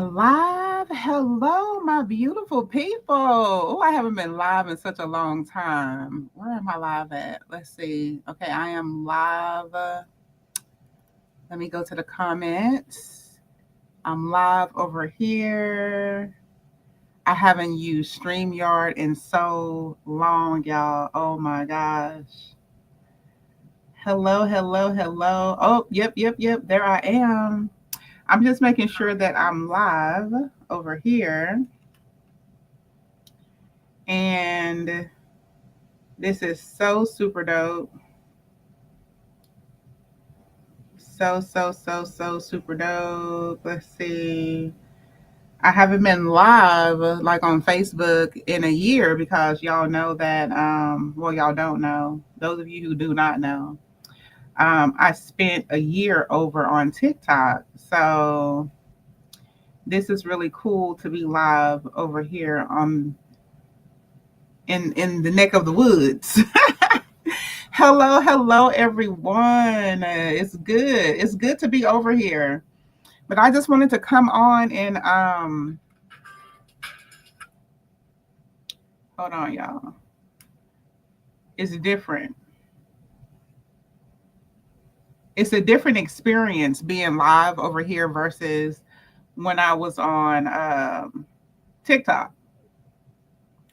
Live. Hello, my beautiful people. Oh, I haven't been live in such a long time. Where am I live at? Let's see. Okay, I am live. Let me go to the comments. I'm live over here. I haven't used StreamYard in so long, y'all. Oh my gosh. Hello, hello, hello. Oh, yep. There I am. I'm just making sure that I'm live over here. And this is so super dope. So super dope. Let's see. I haven't been live like on Facebook in a year because y'all know that, well, y'all don't know. Those of you who do not know, I spent a year over on TikTok. So this is really cool to be live over here in the neck of the woods. Hello, everyone. It's good. It's good to be over here. But I just wanted to come on and hold on, y'all. It's different. It's a different experience being live over here versus when I was on TikTok.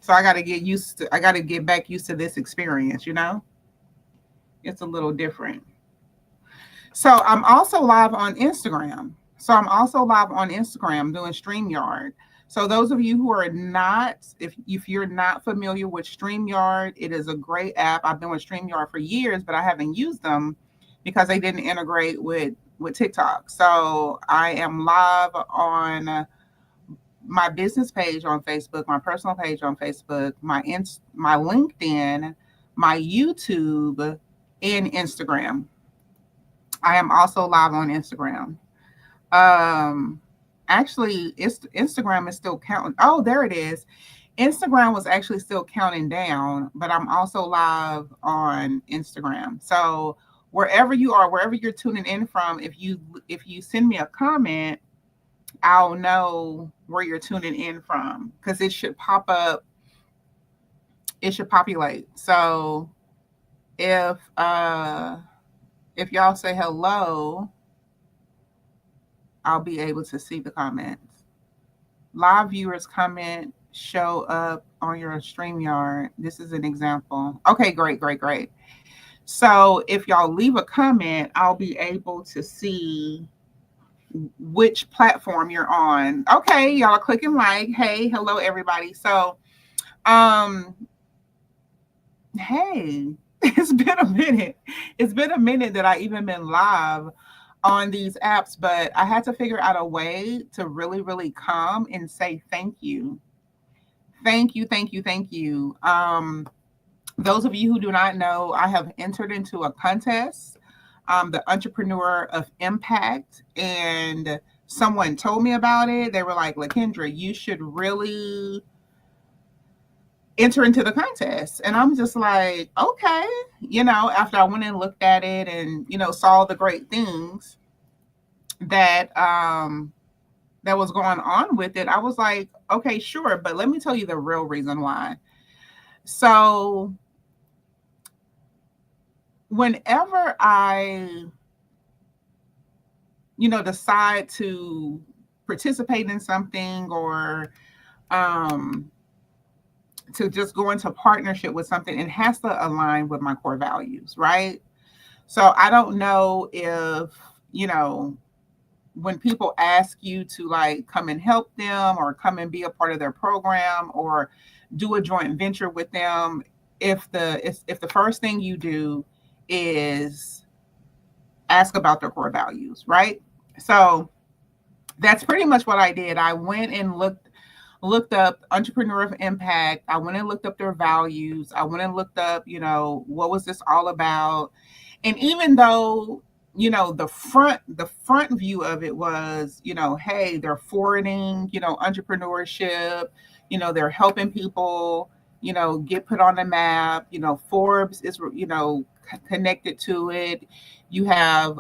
So I got to get used to. I got to get back used to this experience. It's a little different. So I'm also live on Instagram. Doing StreamYard. So those of you who are not, if you're not familiar with StreamYard, it is a great app. I've been with StreamYard for years, but I haven't used them because they didn't integrate with TikTok. So I am live on my business page on Facebook, my personal page on Facebook, my LinkedIn, my YouTube, and Instagram. I am also live on Instagram. Um, Actually, Instagram is still counting. Oh, there it is. Instagram was actually still counting down, but I'm also live on Instagram. So wherever you are, wherever you're tuning in from, if you send me a comment, I'll know where you're tuning in from because it should pop up. It should populate. So if uh if y'all say hello, I'll be able to see the comments. Live viewers comment show up on your StreamYard. This is an example. Okay, great. So if y'all leave a comment, I'll be able to see which platform you're on. Okay, y'all are clicking like, hey, hello everybody. So um hey, it's been a minute. It's been a minute that I even been live on these apps, but I had to figure out a way to really come and say thank you. Thank you. Those of you who do not know, I have entered into a contest, the Entrepreneur of Impact, and someone told me about it. They were like, LaKendra, you should really enter into the contest. And I'm just like, okay, after I went and looked at it and, saw the great things that that was going on with it, I was like, okay, sure, but let me tell you the real reason why. So whenever I, decide to participate in something or um, to just go into partnership with something, it has to align with my core values, right? So I don't know if, you know, when people ask you to like come and help them or come and be a part of their program or do a joint venture with them, if the first thing you do is ask about their core values, right? So that's pretty much what I did. I went and looked up Entrepreneur of Impact. I went and looked up their values. I went and looked up, what was this all about? And even though, the front view of it was, hey, they're forwarding, entrepreneurship, they're helping people, get put on the map. Forbes is, connected to it. You have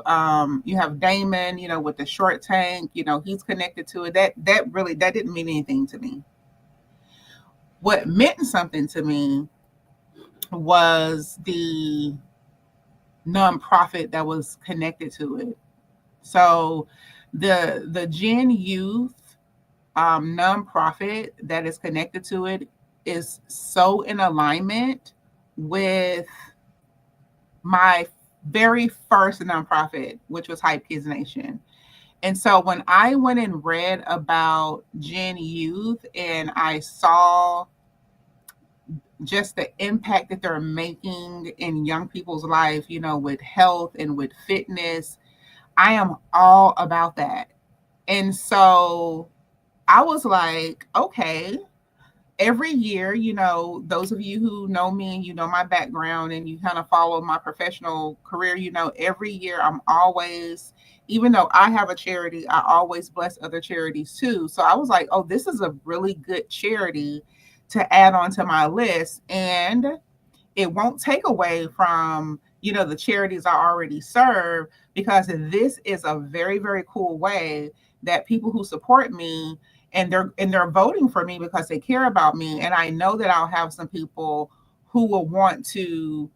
Damon, with the short tank, he's connected to it. That didn't mean anything to me. What meant something to me was the nonprofit that was connected to it. So the Gen Youth nonprofit that is connected to it is so in alignment with my very first nonprofit, which was Hype Kids Nation. And so when I went and read about Gen Youth and I saw just the impact that they're making in young people's life, with health and with fitness, I am all about that. And so I was like, okay, every year, those of you who know me and you know my background and you kind of follow my professional career, every year I'm always, even though I have a charity, I always bless other charities too. So I was like, oh, this is a really good charity to add onto my list. And it won't take away from, the charities I already serve, because this is a very, very cool way that people who support me and they're voting for me because they care about me. And I know that I'll have some people who will want to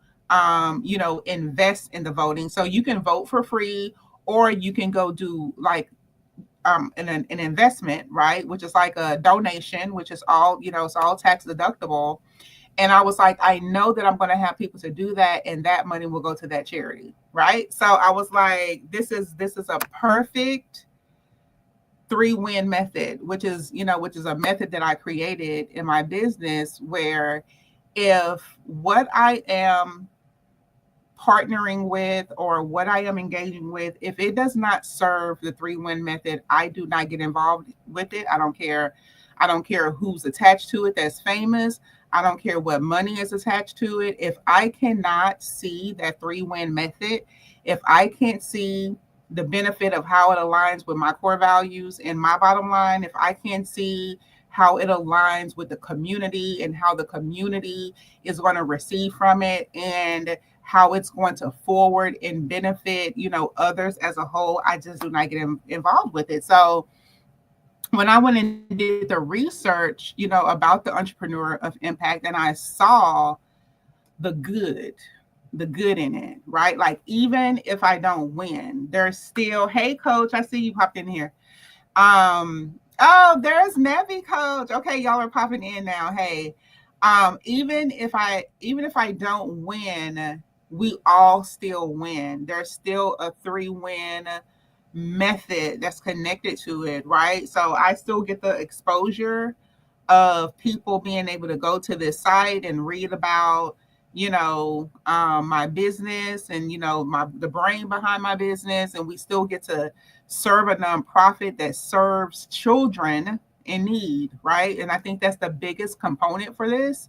invest in the voting. So you can vote for free, or you can go do like an investment, right? Which is like a donation, which is all, it's all tax deductible. And I was like, I know that I'm going to have people to do that, and that money will go to that charity, right? So I was like, this is a perfect 3-win method, which is a method that I created in my business, where if what I am partnering with or what I am engaging with, if it does not serve the 3-win method, I do not get involved with it. I don't care. I don't care who's attached to it that's famous. I don't care what money is attached to it. If I cannot see that 3-win method, if I can't see the benefit of how it aligns with my core values and my bottom line, if I can't see how it aligns with the community and how the community is going to receive from it, and how it's going to forward and benefit, others as a whole, I just do not get involved with it. So when I went and did the research, about the entrepreneur of impact, and I saw the good in it, right? Like, even if I don't win, there's still, hey coach, I see you popped in here. Oh, there's Nevi, coach. Okay, y'all are popping in now. Hey, even if I don't win, we all still win. There's still a 3-win method that's connected to it, right? So I still get the exposure of people being able to go to this site and read about, my business and, the brain behind my business. And we still get to serve a nonprofit that serves children in need, right? And I think that's the biggest component for this,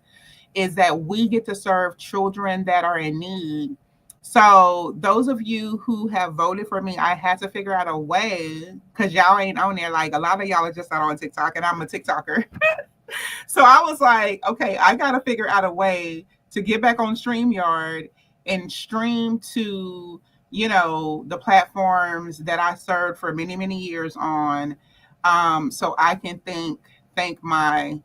is that we get to serve children that are in need. So those of you who have voted for me, I had to figure out a way, because y'all ain't on there. Like, a lot of y'all are just not on TikTok, and I'm a TikToker. So I was like, okay, I got to figure out a way to get back on StreamYard and stream to, the platforms that I served for many, many years on, so I can thank my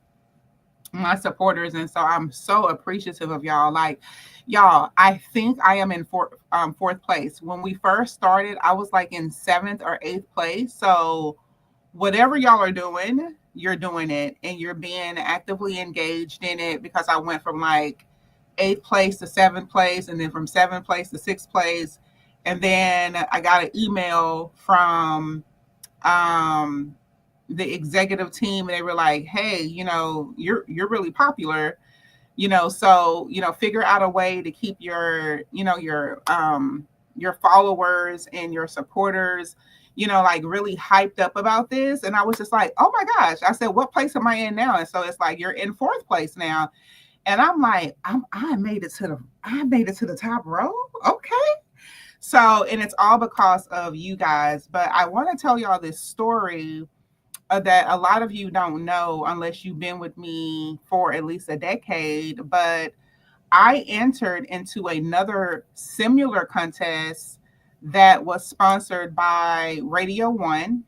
supporters. And so I'm so appreciative of y'all. Like, y'all, I think I am in fourth place. When we first started, I was like in 7th or 8th place. So whatever y'all are doing, you're doing it, and you're being actively engaged in it, because I went from like 8th place to 7th place, and then from 7th place to 6th place. And then I got an email from the executive team, and they were like, hey, you're really popular, so, figure out a way to keep your followers and your supporters, like really hyped up about this. And I was just like, oh my gosh. I said, what place am I in now? And so it's like, you're in 4th place now. And I'm like, I made it to the top row. Okay. So, and it's all because of you guys. But I want to tell y'all this story that a lot of you don't know unless you've been with me for at least a decade, but I entered into another similar contest that was sponsored by Radio One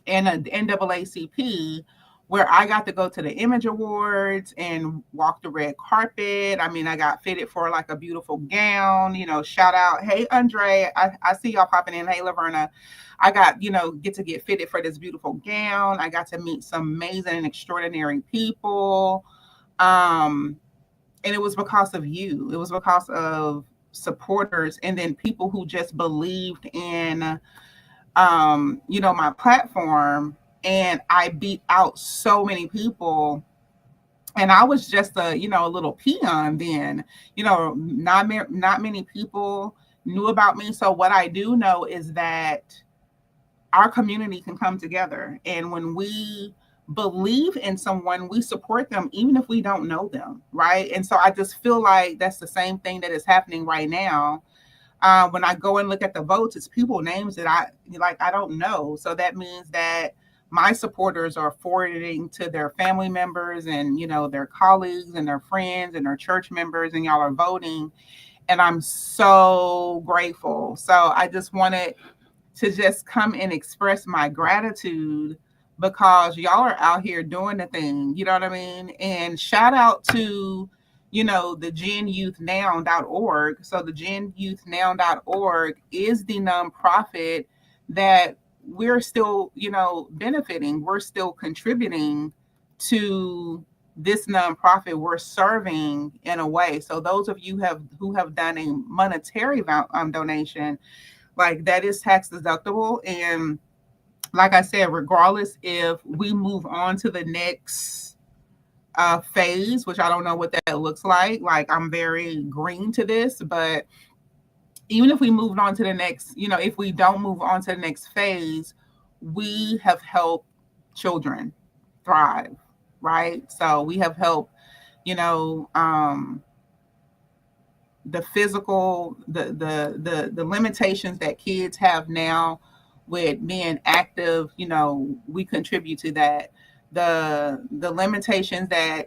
and a NAACP, where I got to go to the Image Awards and walk the red carpet. I mean, I got fitted for like a beautiful gown, shout out. Hey, Andre, I see y'all popping in. Hey, Laverna. I got, get fitted for this beautiful gown. I got to meet some amazing and extraordinary people. And it was because of you. It was because of supporters and then people who just believed in my platform, and I beat out so many people. And I was just a little peon then. Not many people knew about me. So what I do know is that our community can come together, and when we believe in someone, we support them even if we don't know them, right? And so I just feel like that's the same thing that is happening right now. When I go and look at the votes, it's people names that I don't know. So that means that my supporters are forwarding to their family members and their colleagues and their friends and their church members, and y'all are voting. And I'm so grateful. So I just wanted to just come and express my gratitude because y'all are out here doing the thing. You know what I mean? And shout out to the genyouthnow.org. So the genyouthnow.org is the nonprofit that we're still, benefiting. We're still contributing to this nonprofit. We're serving in a way. So those of you who have done a monetary donation, like that is tax deductible. And like I said, regardless if we move on to the next phase, which I don't know what that looks like I'm very green to this, but even if we moved on to the next, if we don't move on to the next phase, we have helped children thrive, right? So we have helped, the physical, the limitations that kids have now with being active, we contribute to that. The limitations that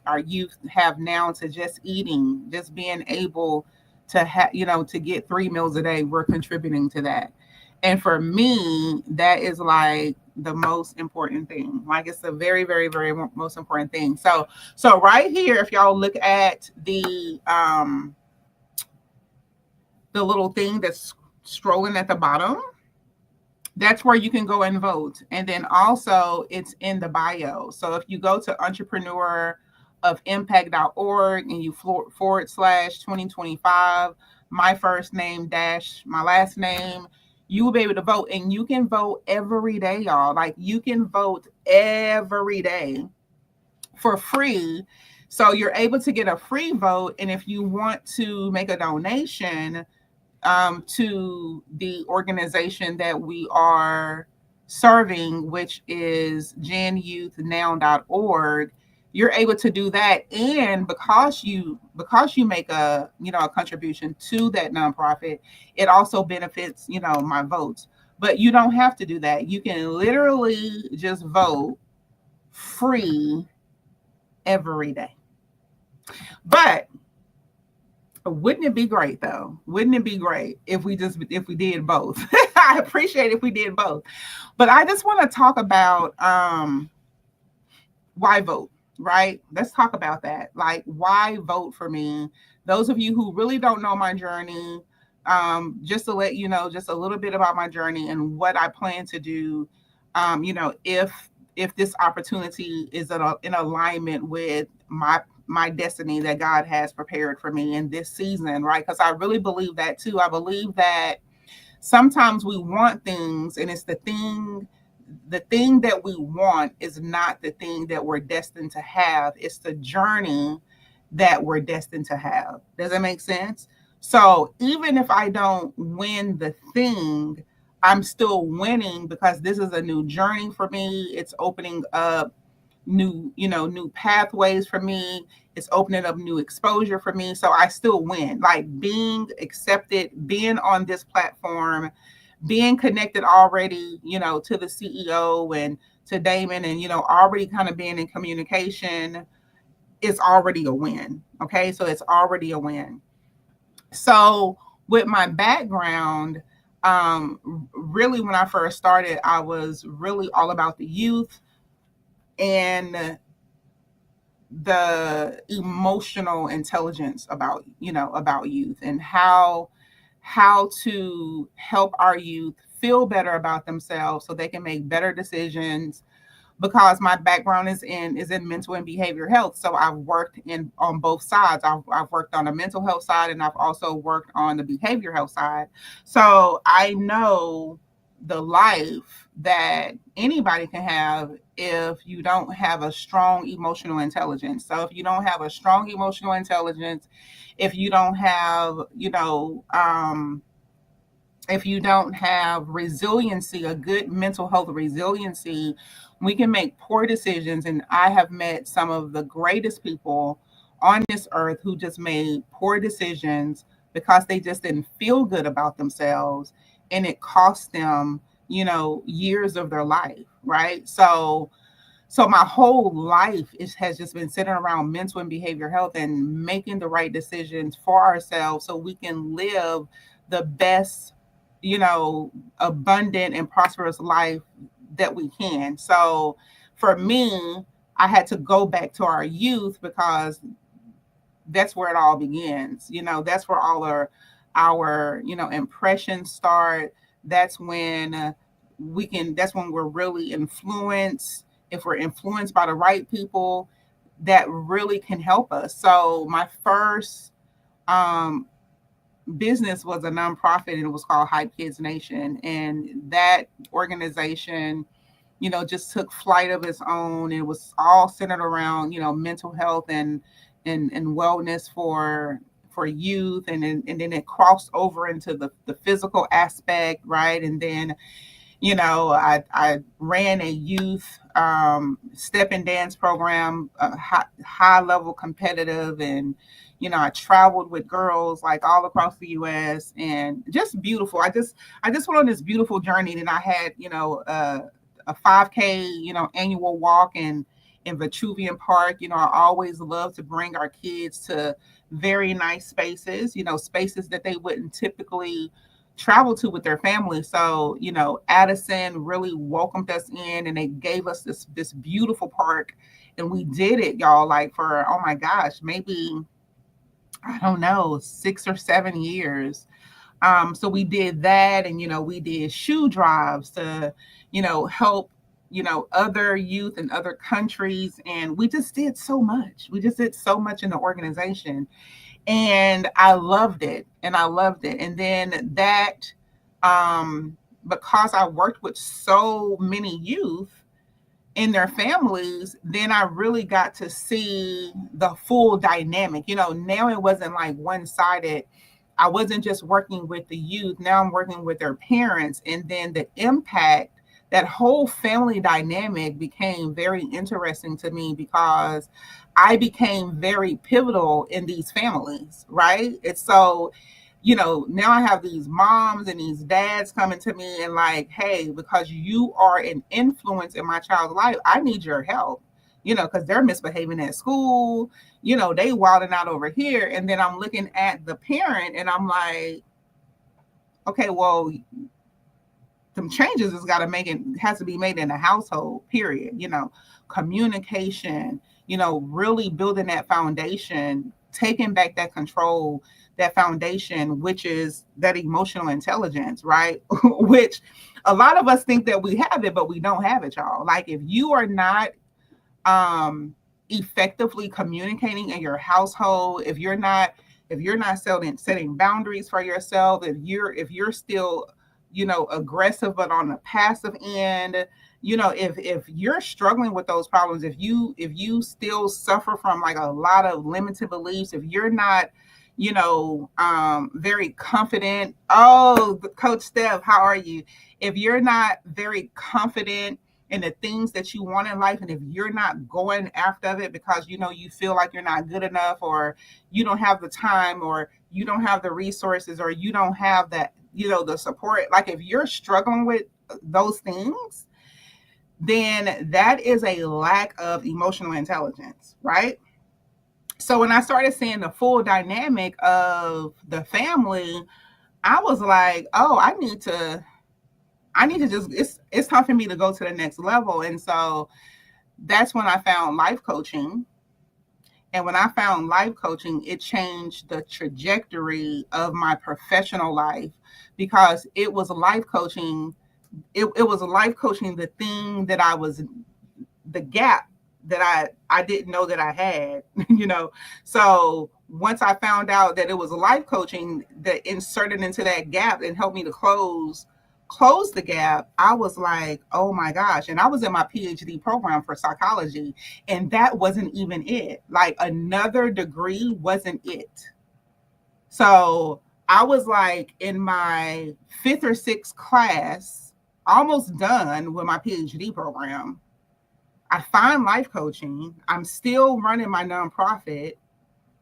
our youth have now to just eating, just being able to have, to get 3 meals a day, we're contributing to that. And for me, that is like the most important thing. Like it's the very, very, very most important thing. So right here, if y'all look at the little thing that's scrolling at the bottom, that's where you can go and vote. And then also it's in the bio. So if you go to entrepreneurofimpact.org and you / 2025, my first name dash my last name, you will be able to vote. And you can vote every day, y'all. Like you can vote every day for free. So you're able to get a free vote. And if you want to make a donation to the organization that we are serving, which is genyouthnow.org, you're able to do that. And because you make a contribution to that nonprofit, it also benefits my votes. But you don't have to do that. You can literally just vote free every day. But wouldn't it be great though? Wouldn't it be great if we did both? I appreciate if we did both. But I just want to talk about why vote, right? Let's talk about that. Like why vote for me? Those of you who really don't know my journey, just to let you know just a little bit about my journey and what I plan to do, if this opportunity is in alignment with my destiny that God has prepared for me in this season, right? Because I really believe that too. I believe that sometimes we want things, and it's the thing that we want is not the thing that we're destined to have. It's the journey that we're destined to have. Does that make sense? So even if I don't win the thing, I'm still winning because this is a new journey for me. It's opening up new pathways for me. It's opening up new exposure for me. So I still win. Like being accepted, being on this platform, being connected already, to the CEO and Damon, and already kind of being in communication, it's already a win. Okay, so it's already a win. So with my background, really when I first started, I was really all about the youth and the emotional intelligence about youth, and how to help our youth feel better about themselves so they can make better decisions, because my background is in mental and behavior health. So I've worked in on both sides. I've worked on the mental health side, and I've also worked on the behavior health side. So I know the life that anybody can have if you don't have a strong emotional intelligence. So if you don't have a strong emotional intelligence, if you don't have, if you don't have resiliency, a good mental health resiliency, we can make poor decisions. And I have met some of the greatest people on this earth who just made poor decisions because they just didn't feel good about themselves. And it cost them, years of their life, right? So my whole life has just been centered around mental and behavior health and making the right decisions for ourselves so we can live the best, abundant and prosperous life that we can. So for me, I had to go back to our youth because that's where it all begins. That's where all our impressions start. That's when that's when we're really influenced. If we're influenced by the right people, that really can help us. So my first um, business was a nonprofit, and it was called Hype Kids Nation. And that organization, just took flight of its own. It was all centered around, mental health and wellness for youth. And then it crossed over into the physical aspect, right? And then I ran a youth step and dance program, high level competitive, and I traveled with girls like all across the U.S. and just beautiful. I just went on this beautiful journey, and I had a 5K annual walk in Vitruvian Park. I always love to bring our kids to very nice spaces, spaces that they wouldn't typically travel to with their family. So, Addison really welcomed us in, and they gave us this beautiful park. And we did it, y'all, like for, oh my gosh, maybe, I don't know, 6 or 7 years. So we did that, and we did shoe drives to, help, other youth in other countries. And we just did so much. We just did so much in the organization, and I loved it, and then that, because I worked with so many youth in their families, then I really got to see the full dynamic. Now it wasn't like one-sided. I wasn't just working with the youth. Now I'm working with their parents, and then the impact, that whole family dynamic became very interesting to me because I became very pivotal in these families, right? It's so, now I have these moms and these dads coming to me and like, hey, because you are an influence in my child's life, I need your help, because they're misbehaving at school, they wilding out over here. And then I'm looking at the parent and I'm like, okay, well, some changes has to be made in the household, period. Communication, really building that foundation, taking back that control, that foundation, which is that emotional intelligence, right? Which a lot of us think that we have it, but we don't have it, y'all. Like if you are not effectively communicating in your household, if you're not setting boundaries for yourself, if you're still aggressive but on the passive end, if you're struggling with those problems, if you still suffer from like a lot of limited beliefs, if you're not very confident. Oh, Coach Steph, how are you? If you're not very confident in the things that you want in life, and if you're not going after it because you feel like you're not good enough, or you don't have the time, or you don't have the resources, or you don't have that, the support, like if you're struggling with those things, then that is a lack of emotional intelligence, right? So when I started seeing the full dynamic of the family, I was like, oh, I need to just it's time for me to go to the next level. And so that's when I found life coaching. And when I found life coaching, it changed the trajectory of my professional life, because it was life coaching. It was life coaching the thing that I was, the gap that I didn't know that I had, So once I found out that it was life coaching that inserted into that gap and helped me to close the gap, I was like, oh my gosh. And I was in my PhD program for psychology, and that wasn't even it. Like, another degree wasn't it. So I was like in my fifth or sixth class, almost done with my PhD program. I find life coaching. I'm still running my nonprofit,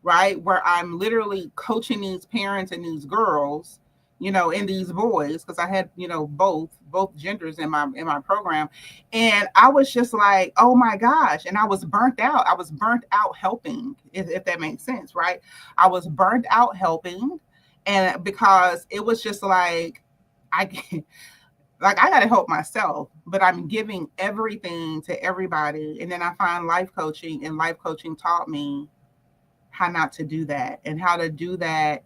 right? Where I'm literally coaching these parents and these girls, and these boys, because I had, both genders in my program. And I was just like, oh my gosh. And I was burnt out. I was burnt out helping, if that makes sense, right? I was burnt out helping. And because it was just like, I I got to help myself, but I'm giving everything to everybody. And then I find life coaching, and life coaching taught me how not to do that, and how to do that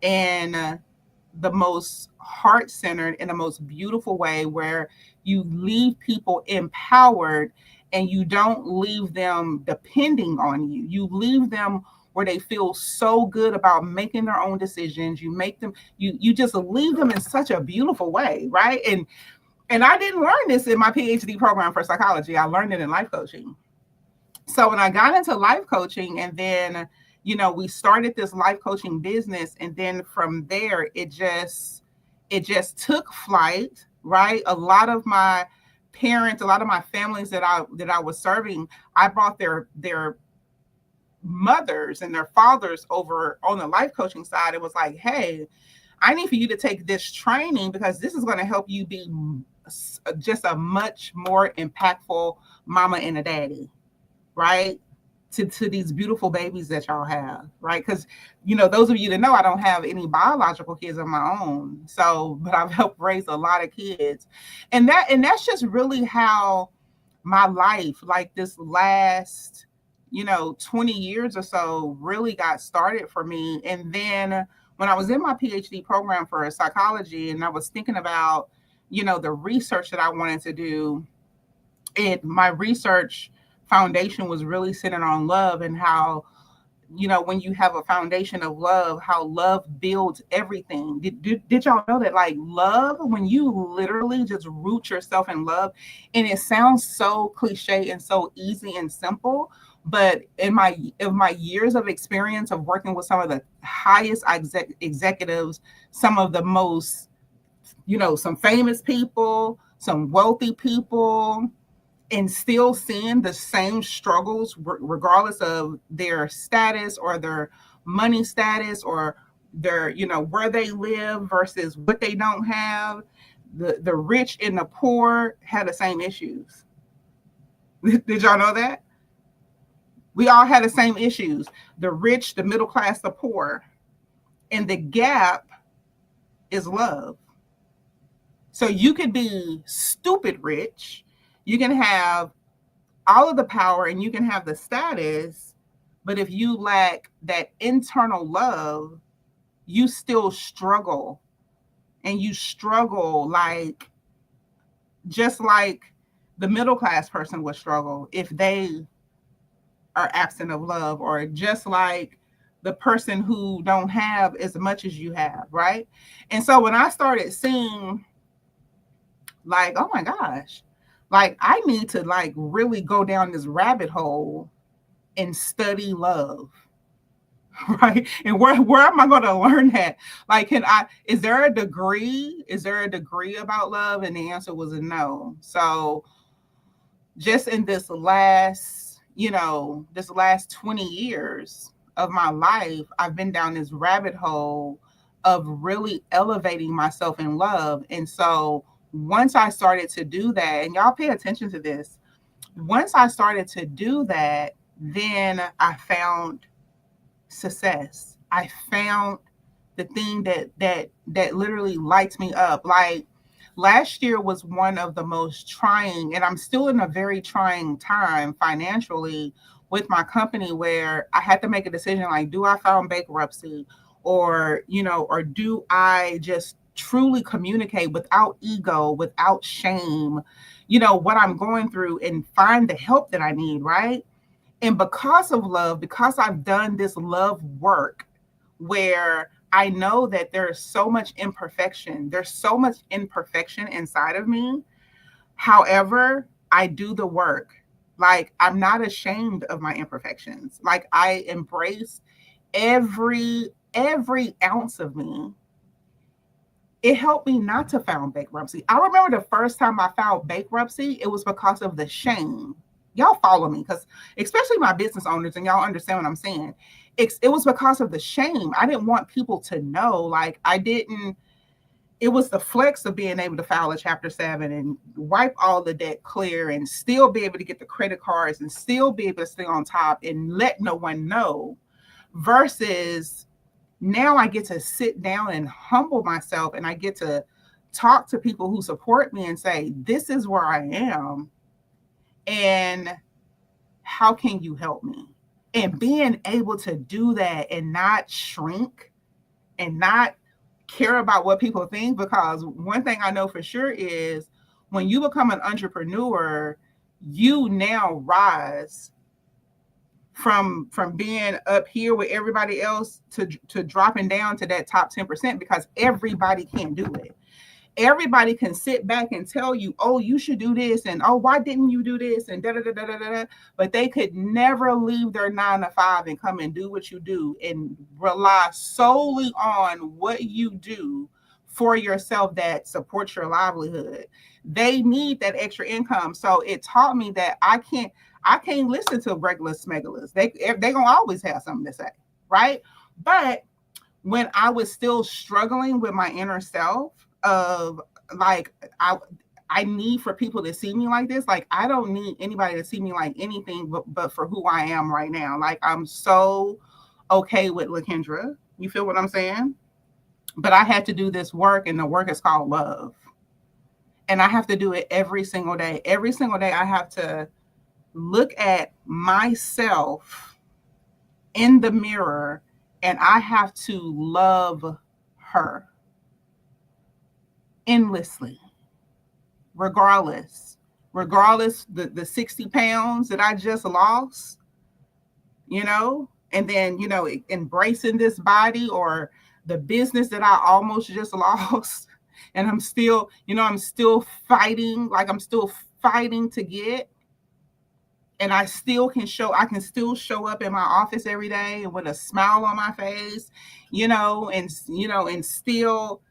in the most heart centered, in the most beautiful way, where you leave people empowered and you don't leave them depending on you. You leave them where they feel so good about making their own decisions. You make them, you just leave them in such a beautiful way, right? And I didn't learn this in my PhD program for psychology. I learned it in life coaching. So when I got into life coaching, and then, we started this life coaching business, and then from there it just took flight, right? A lot of my parents, a lot of my families that I was serving, I brought their mothers and their fathers over on the life coaching side. It was like, hey, I need for you to take this training, because this is going to help you be just a much more impactful mama and a daddy, right? To these beautiful babies that y'all have, right? Because, those of you that know, I don't have any biological kids of my own. So, but I've helped raise a lot of kids. And that's just really how my life, like this last, 20 years or so, really got started for me. And then when I was in my PhD program for psychology, and I was thinking about, the research that I wanted to do, my research foundation was really centered on love, and how, when you have a foundation of love, how love builds everything. Did y'all know that, like, love, when you literally just root yourself in love, and it sounds so cliche and so easy and simple, but in my years of experience of working with some of the highest executives, some of the most, some famous people, some wealthy people, and still seeing the same struggles, regardless of their status or their money status, or their, where they live versus what they don't have. The rich and the poor had the same issues. Did y'all know that? We all had the same issues. The rich, the middle class, the poor. And the gap is love. So you could be stupid rich. You can have all of the power, and you can have the status, but if you lack that internal love, you still struggle. And you struggle like, just like the middle class person would struggle if they are absent of love, or just like the person who don't have as much as you have, right? And so when I started seeing, like, oh my gosh, like, I need to, like, really go down this rabbit hole and study love, right? And where am I going to learn that? Like, is there a degree? Is there a degree about love? And the answer was a no. So just in this last 20 years of my life, I've been down this rabbit hole of really elevating myself in love. And so once I started to do that, and y'all pay attention to this, once I started to do that, then I found success. I found the thing that literally lights me up. Like last year was one of the most trying, and I'm still in a very trying time financially with my company, where I had to make a decision, like, do I file bankruptcy, or or do I just truly communicate without ego, without shame, what I'm going through, and find the help that I need, right? And because of love, because I've done this love work, where I know that there's so much imperfection, there's so much imperfection inside of me. However, I do the work. Like, I'm not ashamed of my imperfections. Like, I embrace every ounce of me. It helped me not to file bankruptcy. I remember the first time I filed bankruptcy, it was because of the shame. Y'all follow me, because especially my business owners, and y'all understand what I'm saying. It was because of the shame. I didn't want people to know. Like, I didn't. It was the flex of being able to file a Chapter 7 and wipe all the debt clear, and still be able to get the credit cards, and still be able to stay on top and let no one know, versus now I get to sit down and humble myself, and I get to talk to people who support me and say, this is where I am, and how can you help me? And being able to do that and not shrink and not care about what people think, because one thing I know for sure is when you become an entrepreneur, you now rise from being up here with everybody else to dropping down to that top 10%, because everybody can't do it. Everybody can sit back and tell you, oh, you should do this, and oh, why didn't you do this, and da da da da da da. But they could never leave their 9 to 5 and come and do what you do and rely solely on what you do for yourself that supports your livelihood. They need that extra income. So it taught me that I can't listen to regular smegalers. They gonna always have something to say, right? But when I was still struggling with my inner self of, like, I need for people to see me like this. Like, I don't need anybody to see me like anything but for who I am right now. Like, I'm so okay with LaKendra. You feel what I'm saying? But I had to do this work, and the work is called love. And I have to do it every single day. Every single day I have to look at myself in the mirror, and I have to love her endlessly, regardless the 60 pounds that I just lost, and then, embracing this body, or the business that I almost just lost. And I'm still fighting, like I'm still fighting to get. And I can still show up in my office every day with a smile on my face, and still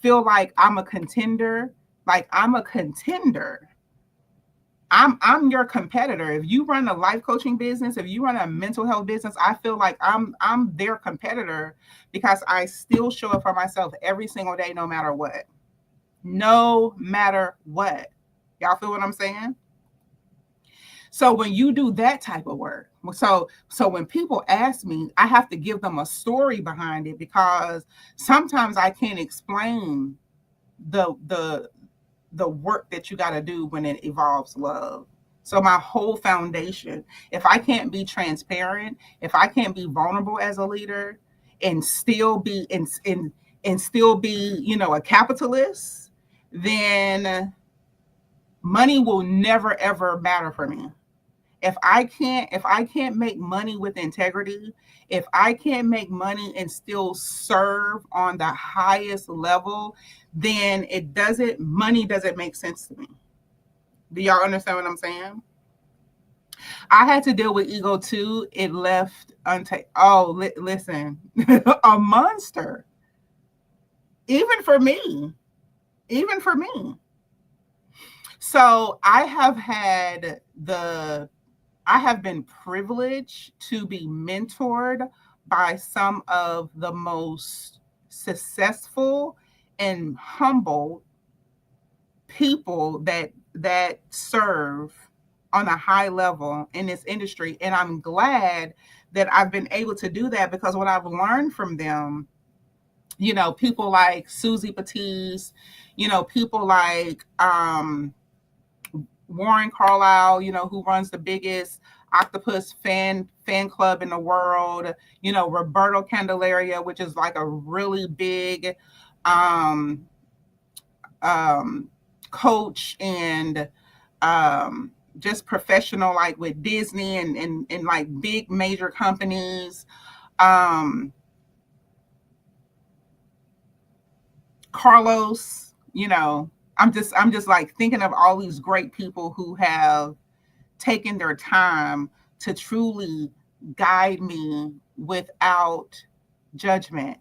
feel like I'm a contender. Like, I'm a contender. I'm your competitor. If you run a life coaching business, if you run a mental health business, I feel like I'm their competitor, because I still show up for myself every single day, no matter what. No matter what. Y'all feel what I'm saying? So when you do that type of work, so when people ask me, I have to give them a story behind it, because sometimes I can't explain the work that you got to do when it involves love. So my whole foundation, if I can't be transparent, if I can't be vulnerable as a leader, and still be and still be, a capitalist, then money will never ever matter for me. If I can't make money with integrity, if I can't make money and still serve on the highest level, then money doesn't make sense to me. Do y'all understand what I'm saying? I had to deal with ego too. It left untaken. Oh, listen, a monster. Even for me. Even for me. So I have been privileged to be mentored by some of the most successful and humble people that serve on a high level in this industry. And I'm glad that I've been able to do that, because what I've learned from them, people like Susie Batiste, people like Warren Carlisle, who runs the biggest octopus fan club in the world, Roberto Candelaria, which is like a really big um, um, coach and just professional, like with Disney and like big major companies. Um, Carlos, I'm just like thinking of all these great people who have taken their time to truly guide me without judgment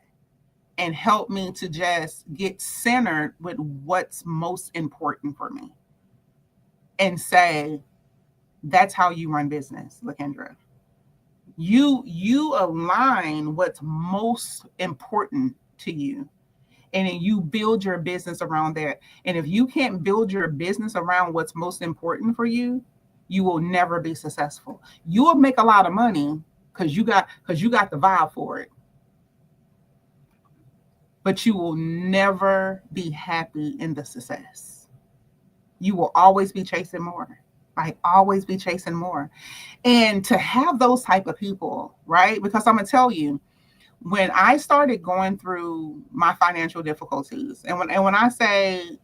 and help me to just get centered with what's most important for me and say, that's how you run business, Lakendra. You align what's most important to you, and then you build your business around that. And if you can't build your business around what's most important for you, you will never be successful. You will make a lot of money because you got the vibe for it, but you will never be happy in the success. You will always be chasing more. Like always be chasing more. And to have those type of people, right? Because I'm gonna tell you, when I started going through my financial difficulties, and when I say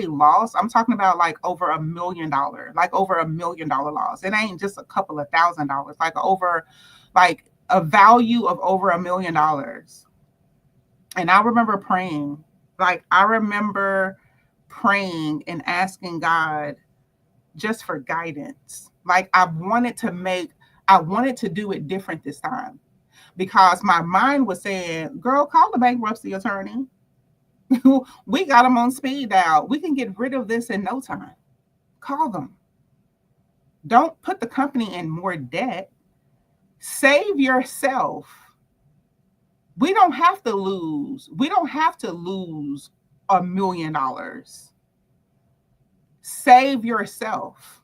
loss, I'm talking about like over $1 million loss. It ain't just a couple of $1,000, like over, like a value of over $1 million. And I remember praying and asking God just for guidance. Like I wanted to do it different this time, because my mind was saying, girl, call the bankruptcy attorney. We got them on speed dial. We can get rid of this in no time. Call them. Don't put the company in more debt. Save yourself. We don't have to lose. We don't have to lose $1 million. Save yourself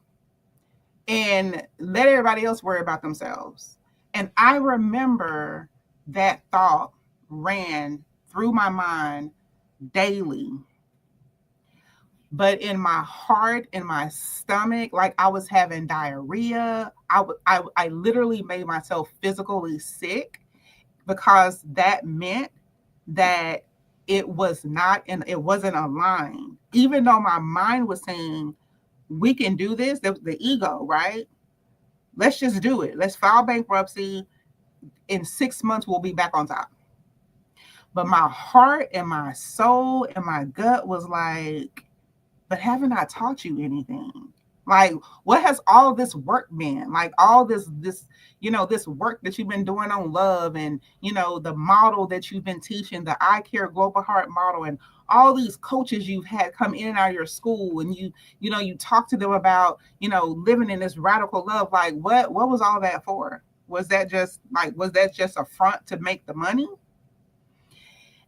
and let everybody else worry about themselves. And I remember that thought ran through my mind daily. But in my heart, in my stomach, like I was having diarrhea. I literally made myself physically sick, because that meant that it wasn't aligned. Even though my mind was saying, we can do this, the ego, right? Let's just do it. Let's file bankruptcy. In 6 months, we'll be back on top. But my heart and my soul and my gut was like, but haven't I taught you anything? Like, what has all this work been? Like all this this work that you've been doing on love, and the model that you've been teaching, the I Care Global Heart model, and all these coaches you've had come in and out of your school, and you talk to them about, living in this radical love. Like, what was all that for? Was that just a front to make the money?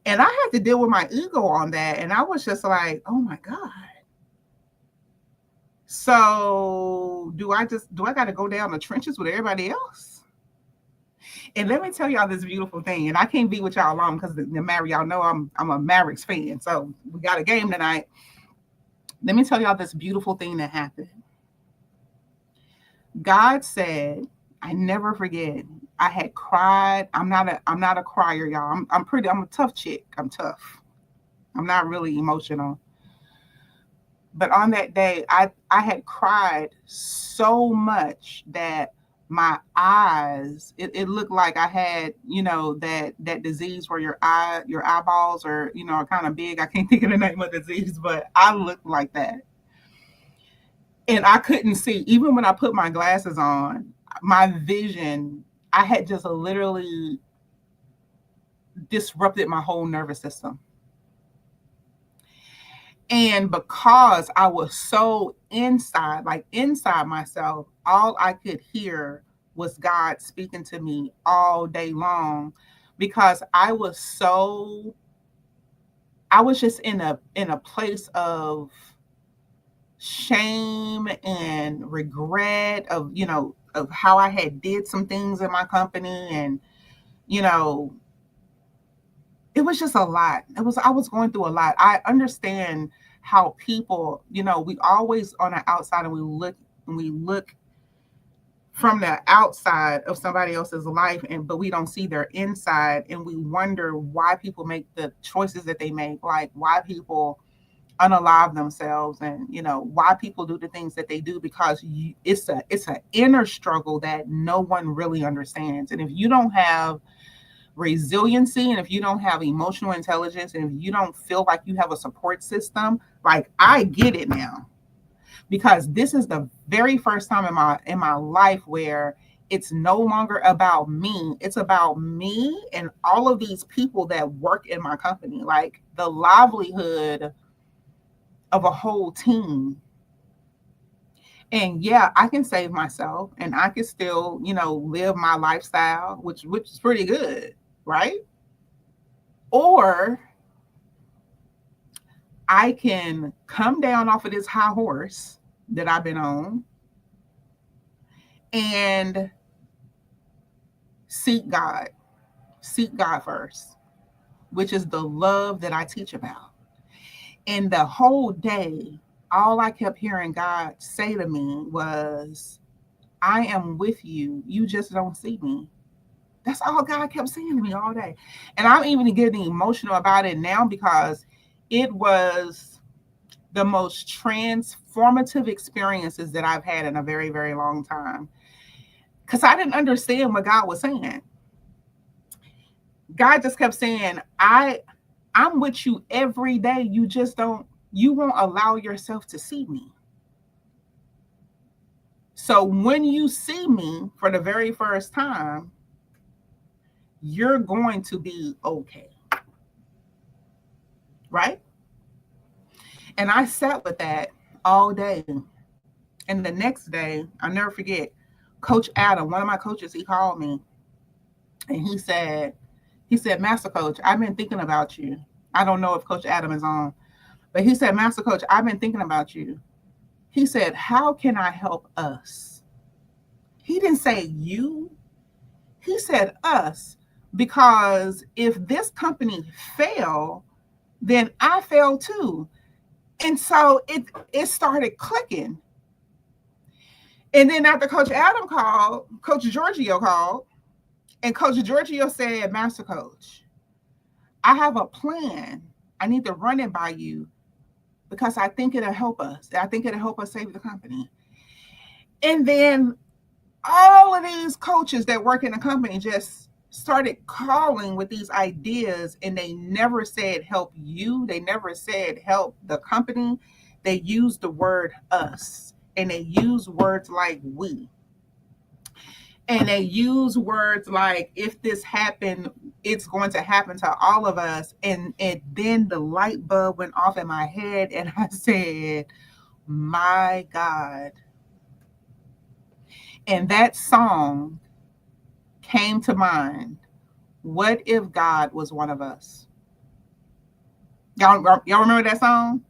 And I had to deal with my ego on that. And I was just like, oh my God. So do I got to go down the trenches with everybody else? And let me tell y'all this beautiful thing. And I can't be with y'all long because y'all know I'm a Mavericks fan. So we got a game tonight. Let me tell y'all this beautiful thing that happened. God said, I never forget. I had cried. I'm not a crier, y'all. I'm a tough chick. I'm tough. I'm not really emotional. But on that day, I had cried so much that my eyes, it looked like I had, that disease where your eyeballs are, are kind of big. I can't think of the name of the disease, but I looked like that. And I couldn't see. Even when I put my glasses on, my vision, I had just literally disrupted my whole nervous system. And because I was so inside myself, all I could hear was God speaking to me all day long, because I was just in a place of shame and regret of, of how I had did some things in my company. And, you know, it was just a lot. I was going through a lot. I understand how people, we always on the outside and we look from the outside of somebody else's life, but we don't see their inside, and we wonder why people make the choices that they make, like why people unalive themselves, and why people do the things that they do, because it's an inner struggle that no one really understands. And if you don't have resiliency, and if you don't have emotional intelligence, and if you don't feel like you have a support system, like, I get it now, because this is the very first time in my life where it's no longer about me. It's about me and all of these people that work in my company, like the livelihood of a whole team. And yeah, I can save myself and I can still, live my lifestyle, which is pretty good, right? Or I can come down off of this high horse that I've been on and seek God. Seek God first, which is the love that I teach about. And the whole day, all I kept hearing God say to me was, I am with you. You just don't see me. That's all God kept saying to me all day. And I'm even getting emotional about it now, because it was the most transformative experiences that I've had in a very, very long time. Because I didn't understand what God was saying. God just kept saying, I'm with you every day. You won't allow yourself to see me. So when you see me for the very first time, you're going to be okay. Right? And I sat with that all day. And the next day, I'll never forget, Coach Adam, one of my coaches, he called me and he said, Master Coach, I've been thinking about you. I don't know if Coach Adam is on, but he said, Master Coach, I've been thinking about you. He said, how can I help us? He didn't say you. He said us, because if this company fail, then I fail too. And so it started clicking. And then after Coach Adam called, Coach Giorgio called, and Coach Giorgio said, Master Coach, I have a plan. I need to run it by you because I think it'll help us. I think it'll help us save the company. And then all of these coaches that work in the company just started calling with these ideas, and they never said help you. They never said help the company. They used the word us, and they used words like we. And they use words like, if this happened, it's going to happen to all of us. And then the light bulb went off in my head, and I said, my God. And that song came to mind. What if God was one of us? Y'all remember that song?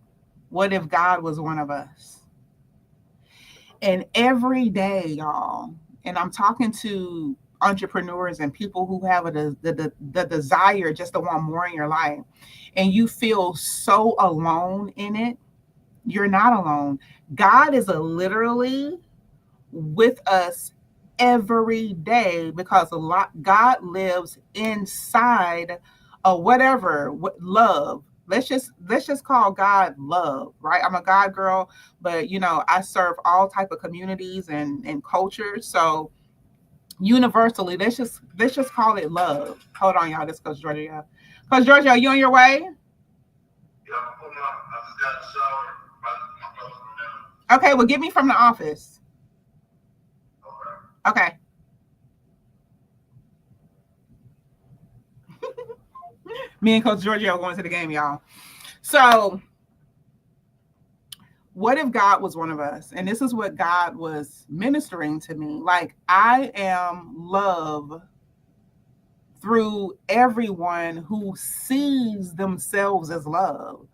What if God was one of us? And every day, y'all, and I'm talking to entrepreneurs and people who have the desire just to want more in your life, and you feel so alone in it, you're not alone. God is literally with us every day, because God lives inside of whatever love. Let's just call God love, right? I'm a God girl, but I serve all type of communities and cultures. So universally, let's just call it love. Hold on, y'all. This Coach Georgia. Coach Georgia, are you on your way? Yeah, hold on. I just got a shower. Okay, well, get me from the office. Okay. Me and Coach Giorgio are going to the game, y'all. So, what if God was one of us? And this is what God was ministering to me. Like, I am love through everyone who sees themselves as love.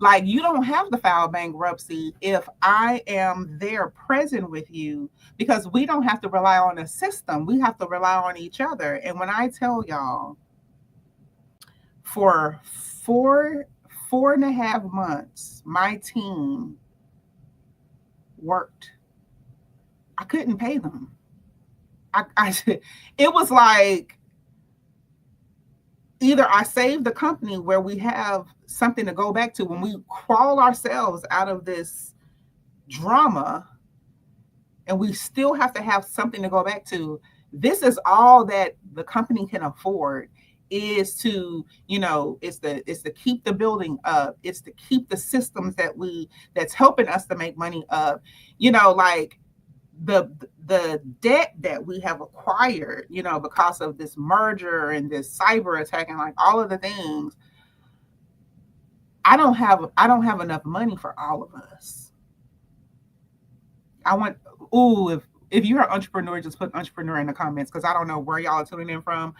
Like, you don't have to file bankruptcy if I am there present with you, because we don't have to rely on a system. We have to rely on each other. And when I tell y'all, for 4.5 months, my team worked. I couldn't pay them. It was like, either I save the company where we have something to go back to when we crawl ourselves out of this drama, and we still have to have something to go back to. This is all that the company can afford, is to, it's to keep the building up. It's to keep the systems that's helping us to make money up. Like the debt that we have acquired, because of this merger and this cyber attack and like all of the things. I don't have enough money for all of us. If you're an entrepreneur, just put entrepreneur in the comments, because I don't know where y'all are tuning in from.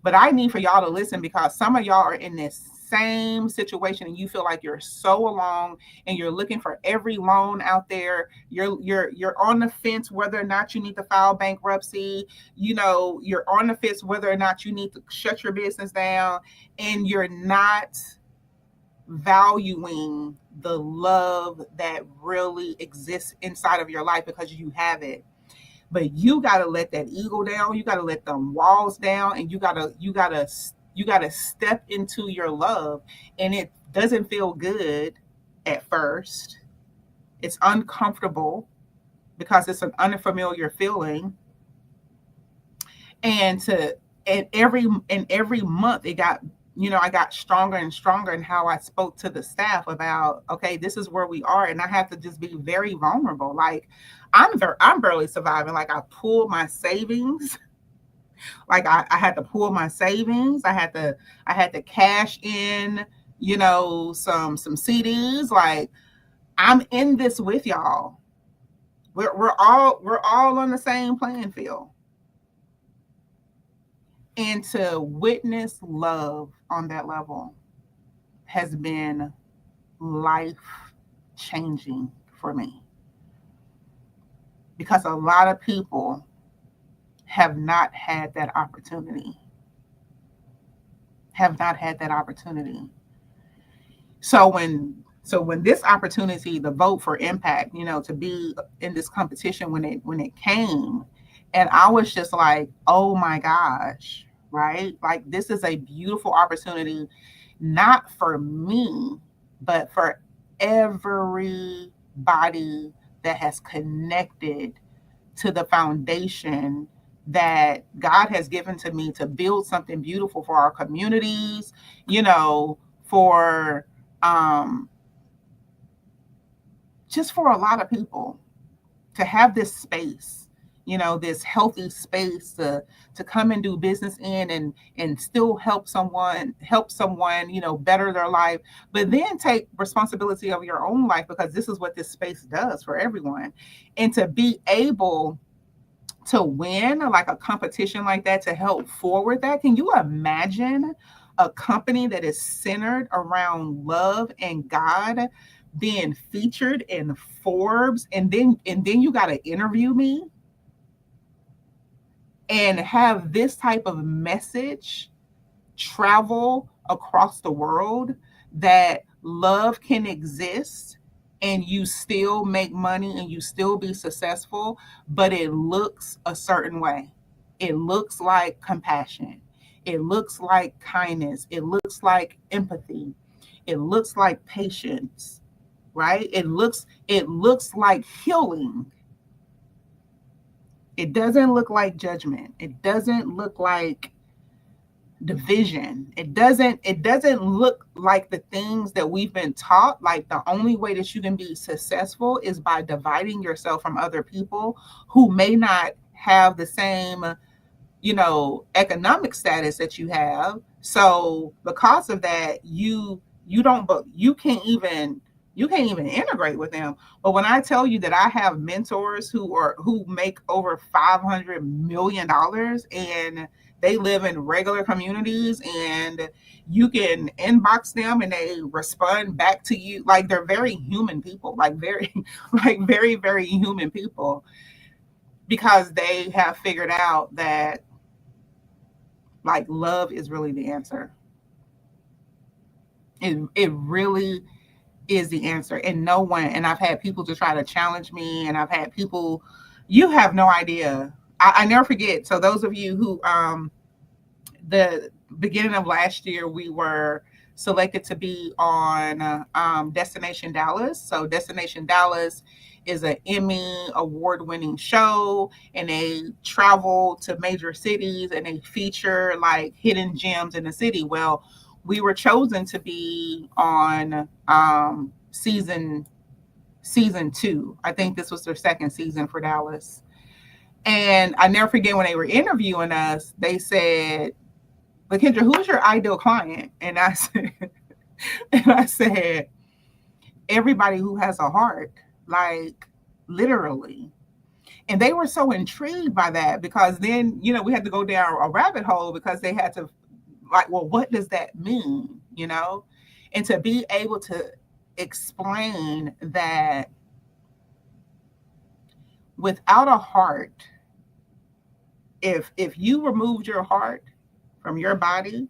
But I need for y'all to listen, because some of y'all are in this same situation and you feel like you're so alone, and you're looking for every loan out there. You're on the fence whether or not you need to file bankruptcy. You're on the fence whether or not you need to shut your business down, and you're not valuing the love that really exists inside of your life, because you have it. But you got to let that ego down. You got to let them walls down, and you got to step into your love. And it doesn't feel good at first. It's uncomfortable because it's an unfamiliar feeling. And every month it got, I got stronger and stronger in how I spoke to the staff about, okay, this is where we are. And I have to just be very vulnerable. Like, I'm barely surviving. Like, I pulled my savings. Like, I had to pull my savings. I had to cash in, some CDs. Like, I'm in this with y'all. We're all on the same playing field. And to witness love on that level has been life-changing for me. Because a lot of people have not had that opportunity. So when this opportunity, the Vote for Impact, to be in this competition, when it came, and I was just like, oh my gosh, right? Like, this is a beautiful opportunity, not for me, but for everybody that has connected to the foundation that God has given to me to build something beautiful for our communities, for just for a lot of people to have this space, this healthy space to come and do business in, and still help someone, better their life, but then take responsibility of your own life, because this is what this space does for everyone. And to be able to win like a competition like that, to help forward that. Can you imagine a company that is centered around love and God being featured in Forbes, and then you got to interview me and have this type of message travel across the world, that love can exist and you still make money and you still be successful, but it looks a certain way. It looks like compassion. It looks like kindness. It looks like empathy. It looks like patience, right? It looks like healing. It doesn't look like judgment. It doesn't look like division. It doesn't look like the things that we've been taught. Like, the only way that you can be successful is by dividing yourself from other people who may not have the same, economic status that you have. So because of that, you can't even You can't even integrate with them. But when I tell you that I have mentors who make over $500 million and they live in regular communities, and you can inbox them and they respond back to you like they're very human people, like very like very very human people, because they have figured out that like love is really the answer. It really is the answer. And no one, and I've had people to try to challenge me, and I've had people, you have no idea. I never forget. So those of you who the beginning of last year, we were selected to be on Destination Dallas. So Destination Dallas is an Emmy award-winning show, and they travel to major cities and they feature like hidden gems in the city. Well, we were chosen to be on season two. I think this was their second season for Dallas. And I never forget when they were interviewing us, they said, "LaKendra, who's your ideal client?" And I said, everybody who has a heart, like literally. And they were so intrigued by that, because then, we had to go down a rabbit hole, because they had to like, well, what does that mean? And to be able to explain that without a heart, if you removed your heart from your body,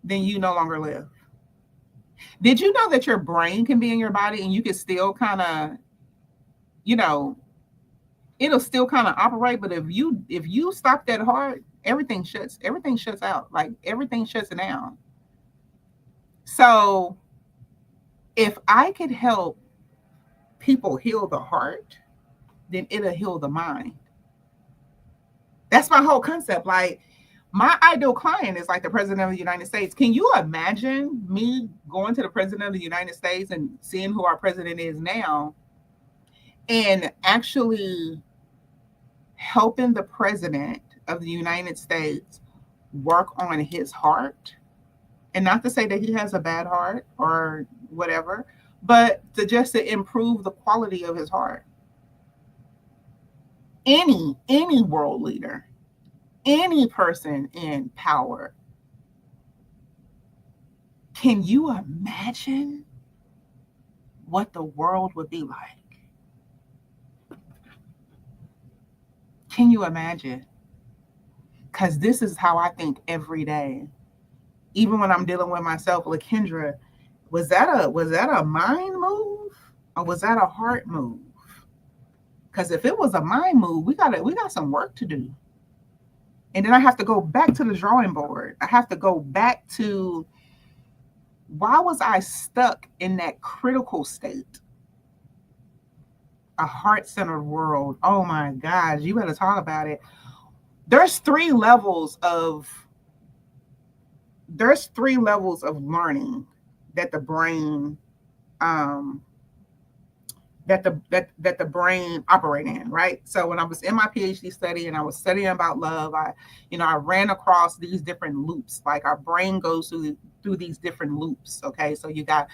then you no longer live. Did you know that your brain can be in your body and you can still kind of, it'll still kind of operate, but if you stop that heart, everything shuts out. Like everything shuts down. So if I could help people heal the heart, then it'll heal the mind. That's my whole concept. Like, my ideal client is like the president of the United States. Can you imagine me going to the president of the United States and seeing who our president is now, and actually helping the president of the United States work on his heart? And not to say that he has a bad heart or whatever, but to improve the quality of his heart. Any world leader, any person in power, can you imagine what the world would be like? Can you imagine? Because this is how I think every day. Even when I'm dealing with myself, LaKendra, was that a mind move, or was that a heart move? Because if it was a mind move, we got some work to do. And then I have to go back to the drawing board. I have to go back to, why was I stuck in that critical state? A heart-centered world. Oh my God, you better talk about it. There's three levels of learning that the brain that the brain operate in, right? So when I was in my PhD study and I was studying about love, I ran across these different loops. Like, our brain goes through these different loops. Okay, so you got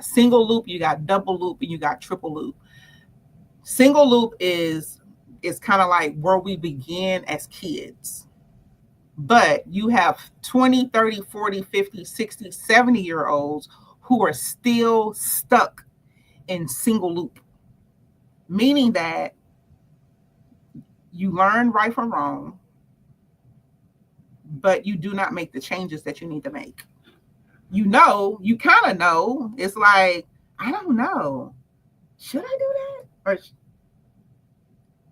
single loop, you got double loop, and you got triple loop. Single loop is kind of like where we begin as kids. But you have 20, 30, 40, 50, 60, 70-year-olds who are still stuck in single loop, meaning that you learn right from wrong, but you do not make the changes that you need to make. You kind of know. It's like, I don't know. Should I do that? Or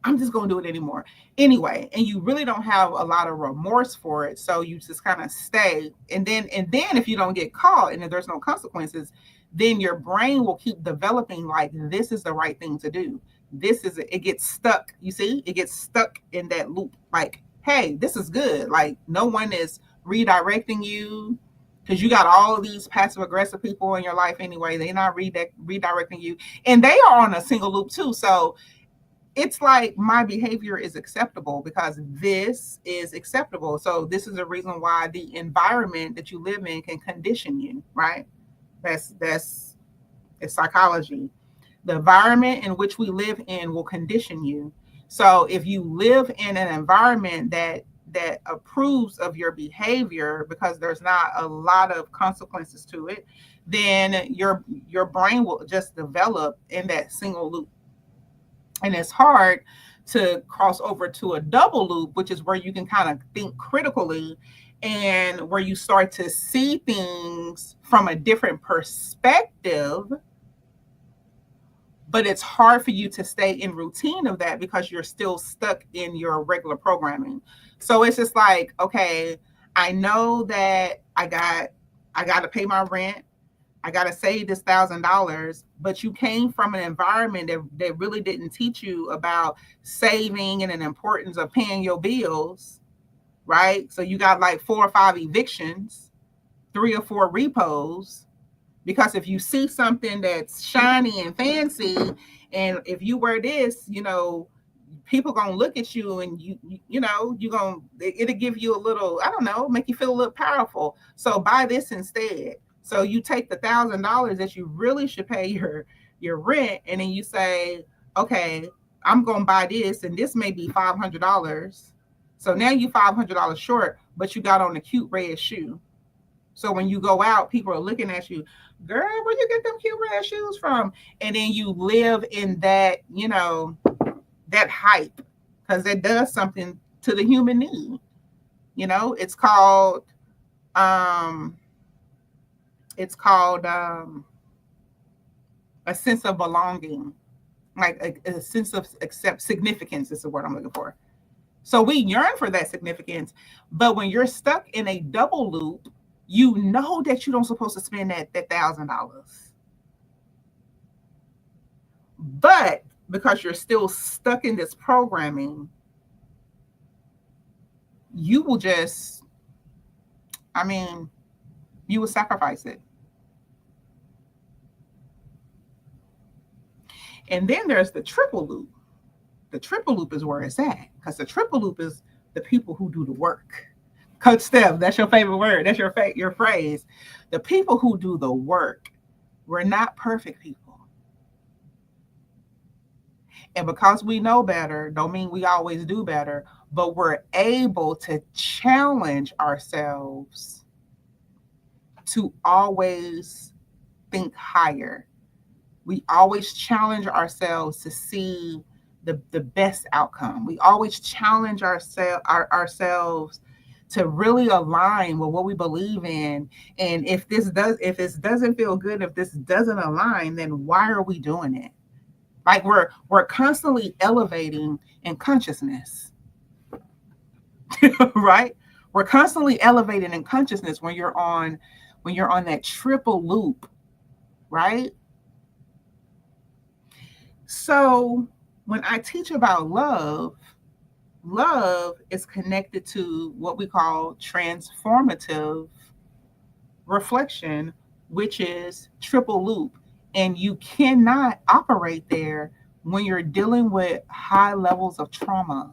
I'm just going to do it anymore. Anyway, and you really don't have a lot of remorse for it. So you just kind of stay. And then if you don't get caught and if there's no consequences, then your brain will keep developing like, this is the right thing to do. It gets stuck. You see, it gets stuck in that loop. Like, hey, this is good. Like, no one is redirecting you, because you got all of these passive aggressive people in your life anyway. They're not redirecting you. And they are on a single loop too. So it's like, my behavior is acceptable because this is acceptable. So this is a reason why the environment that you live in can condition you, right? That's It's psychology. The environment in which we live in will condition you. So if you live in an environment that approves of your behavior because there's not a lot of consequences to it, then your brain will just develop in that single loop. And it's hard to cross over to a double loop, which is where you can kind of think critically and where you start to see things from a different perspective. But it's hard for you to stay in routine of that because you're still stuck in your regular programming. So it's just like, okay, I know that I got to pay my rent. I got to save this $1,000, but you came from an environment that really didn't teach you about saving and the importance of paying your bills, right? So you got like 4 or 5 evictions, 3 or 4 repos, because if you see something that's shiny and fancy, and if you wear this, people gonna look at you and it'll give you a little, I don't know, make you feel a little powerful. So buy this instead. So you take the $1,000 that you really should pay your rent, and then you say, okay, I'm gonna buy this, and this may be $500. So now you $500 short, but you got on a cute red shoe. So when you go out, people are looking at you, girl, where you get them cute red shoes from? And then you live in that, that hype, because it does something to the human need. It's called a sense of belonging, like a sense of significance is the word I'm looking for. So we yearn for that significance, but when you're stuck in a double loop, you know that you don't supposed to spend that $1,000. But because you're still stuck in this programming, you will just, you will sacrifice it. And then there's the triple loop. The triple loop is where it's at, because the triple loop is the people who do the work. Coach Steph, that's your favorite word. That's your phrase. The people who do the work. We're not perfect people. And because we know better, don't mean we always do better, but we're able to challenge ourselves to always think higher. We always challenge ourselves to see the best outcome. We always challenge ourselves to really align with what we believe in. And if this doesn't feel good, if this doesn't align, then why are we doing it? Like we're constantly elevating in consciousness, right? We're constantly elevating in consciousness when you're on that triple loop, right? So when I teach about love is connected to what we call transformative reflection, which is triple loop. And you cannot operate there when you're dealing with high levels of trauma.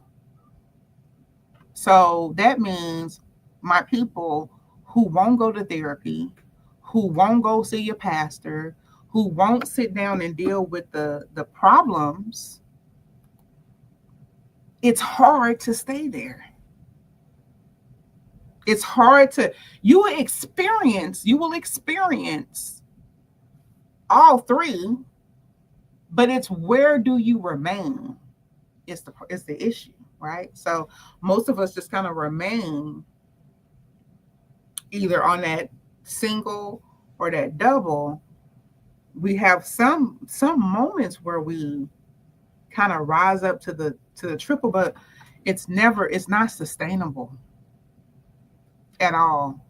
So that means my people who won't go to therapy, who won't go see your pastor, who won't sit down and deal with the problems, it's hard to stay there. It's hard to, you will experience all three, but it's where do you remain is the issue, right? So most of us just kind of remain either on that single or that double. We have some moments where we kind of rise up to the triple, but it's not sustainable at all.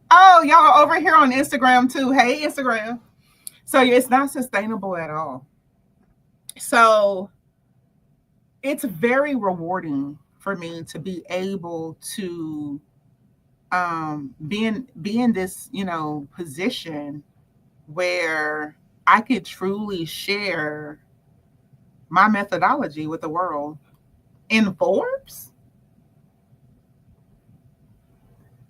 Oh, y'all are over here on Instagram too. Hey, Instagram. So it's not sustainable at all. So it's very rewarding for me to be able to be in this, position where I could truly share my methodology with the world. In Forbes?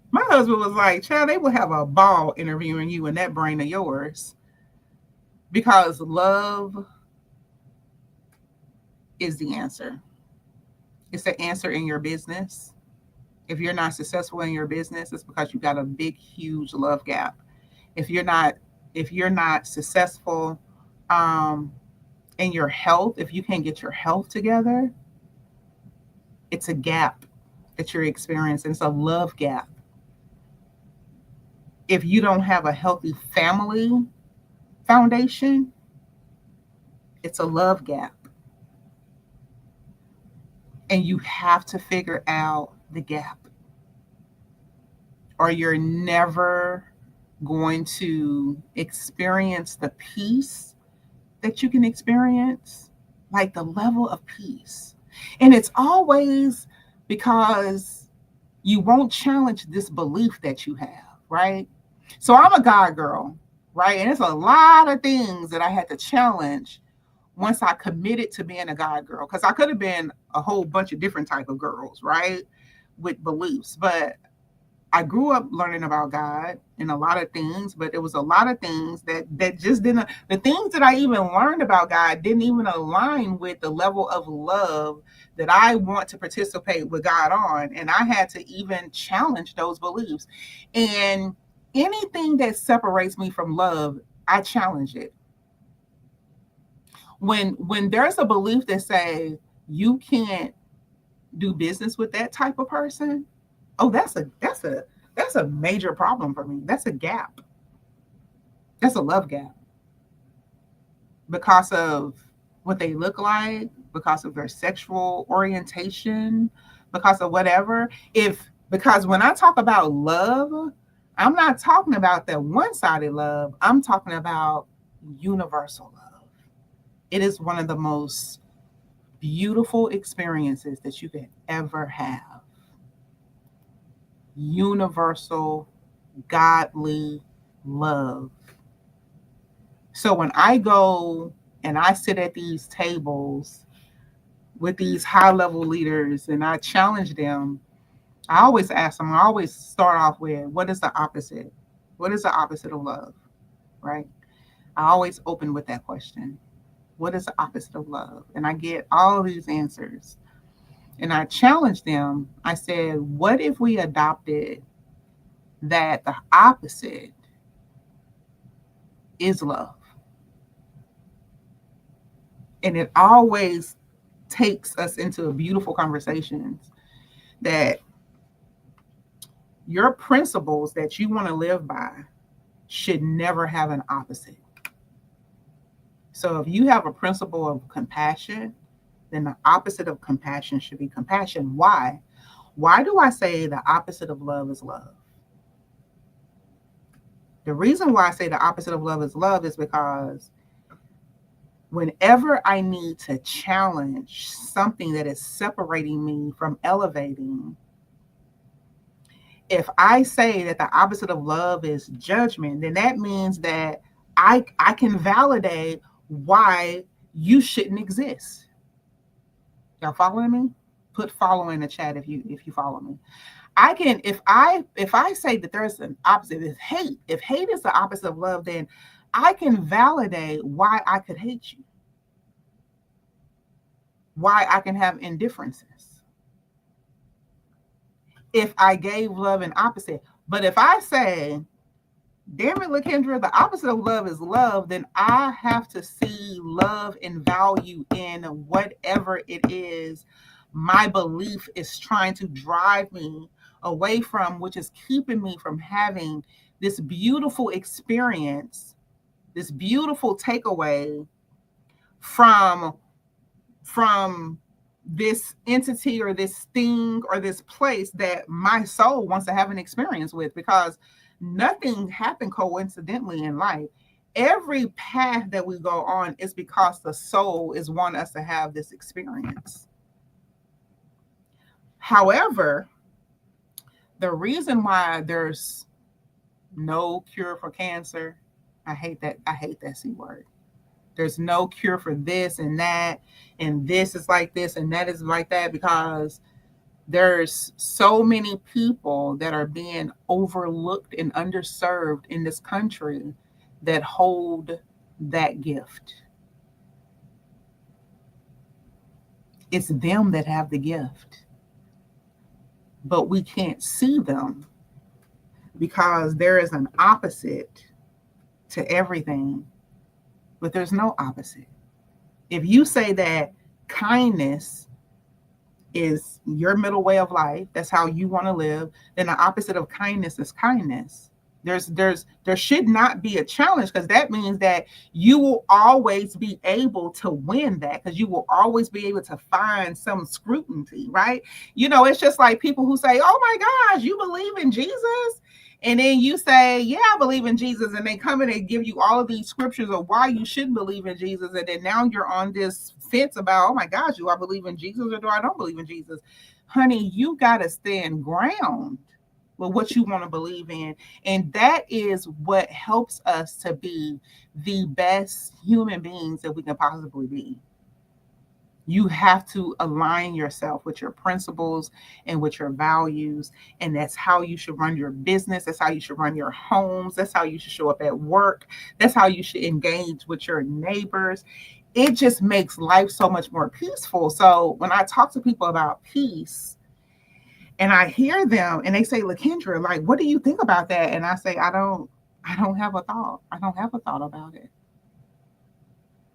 My husband was like, child, they will have a ball interviewing you in that brain of yours, because love is the answer. It's the answer in your business. If you're not successful in your business, it's because you got a big, huge love gap. If you're not, if you're not successful um, in your health, if you can't get your health together, it's a gap that you're experiencing. It's a love gap. If you don't have a healthy family foundation, it's a love gap. And you have to figure out the gap, or you're never going to experience the peace that you can experience, like the level of peace. And it's always because you won't challenge this belief that you have, right? So I'm a God girl, right? And it's a lot of things that I had to challenge once I committed to being a God girl, because I could have been a whole bunch of different type of girls, right, with beliefs. But I grew up learning about God and a lot of things, but it was a lot of things that just didn't, the things that I even learned about God didn't even align with the level of love that I want to participate with God on. And I had to even challenge those beliefs. And anything that separates me from love, I challenge it. When there's a belief that say you can't do business with that type of person, oh, that's a major problem for me. That's a gap. That's a love gap, because of what they look like, because of their sexual orientation, because of whatever. Because when I talk about love, I'm not talking about that one-sided love. I'm talking about universal love. It is one of the most beautiful experiences that you could ever have. Universal, godly love. So when I go and I sit at these tables with these high level leaders and I challenge them, I always ask them, I always start off with, what is the opposite? What is the opposite of love? Right? I always open with that question. What is the opposite of love? And I get all these answers. And I challenged them. I said, what if we adopted that the opposite is love? And it always takes us into beautiful conversations that your principles that you want to live by should never have an opposite. So if you have a principle of compassion, then the opposite of compassion should be compassion. Why? Why do I say the opposite of love is love? The reason why I say the opposite of love is because whenever I need to challenge something that is separating me from elevating, if I say that the opposite of love is judgment, then that means that I can validate why you shouldn't exist. Y'all following me? Put follow in the chat if you follow me. I can, if I say that there's an opposite, if hate is the opposite of love, then I can validate why I could hate you, why I can have indifferences. If I gave love an opposite. But if I say, damn it, LaKendra, the opposite of love is love, then I have to see love and value in whatever it is my belief is trying to drive me away from, which is keeping me from having this beautiful experience, this beautiful takeaway from this entity or this thing or this place that my soul wants to have an experience with, because nothing happened coincidentally in life. Every path that we go on is because the soul is wanting us to have this experience. However, the reason why there's no cure for cancer, I hate that C word. There's no cure for this and that, and this is like this and that is like that, because There's so many people that are being overlooked and underserved in this country that hold that gift. It's them that have the gift, but we can't see them because there is an opposite to everything, but there's no opposite. If you say that kindness is your middle way of life, that's how you want to live, then the opposite of kindness is kindness. There should not be a challenge, because that means that you will always be able to win that, because you will always be able to find some scrutiny, right? It's just like people who say, oh my gosh, you believe in Jesus? And then you say, yeah, I believe in Jesus. And they come in and give you all of these scriptures of why you should believe in Jesus. And then now you're on this fence about, oh my gosh, do I believe in Jesus or do I don't believe in Jesus? Honey, you got to stand ground with what you want to believe in. And that is what helps us to be the best human beings that we can possibly be. You have to align yourself with your principles and with your values. And that's how you should run your business. That's how you should run your homes. That's how you should show up at work. That's how you should engage with your neighbors. It just makes life so much more peaceful. So when I talk to people about peace and I hear them and they say, LaKendra, like, what do you think about that? And I say, I don't have a thought. I don't have a thought about it.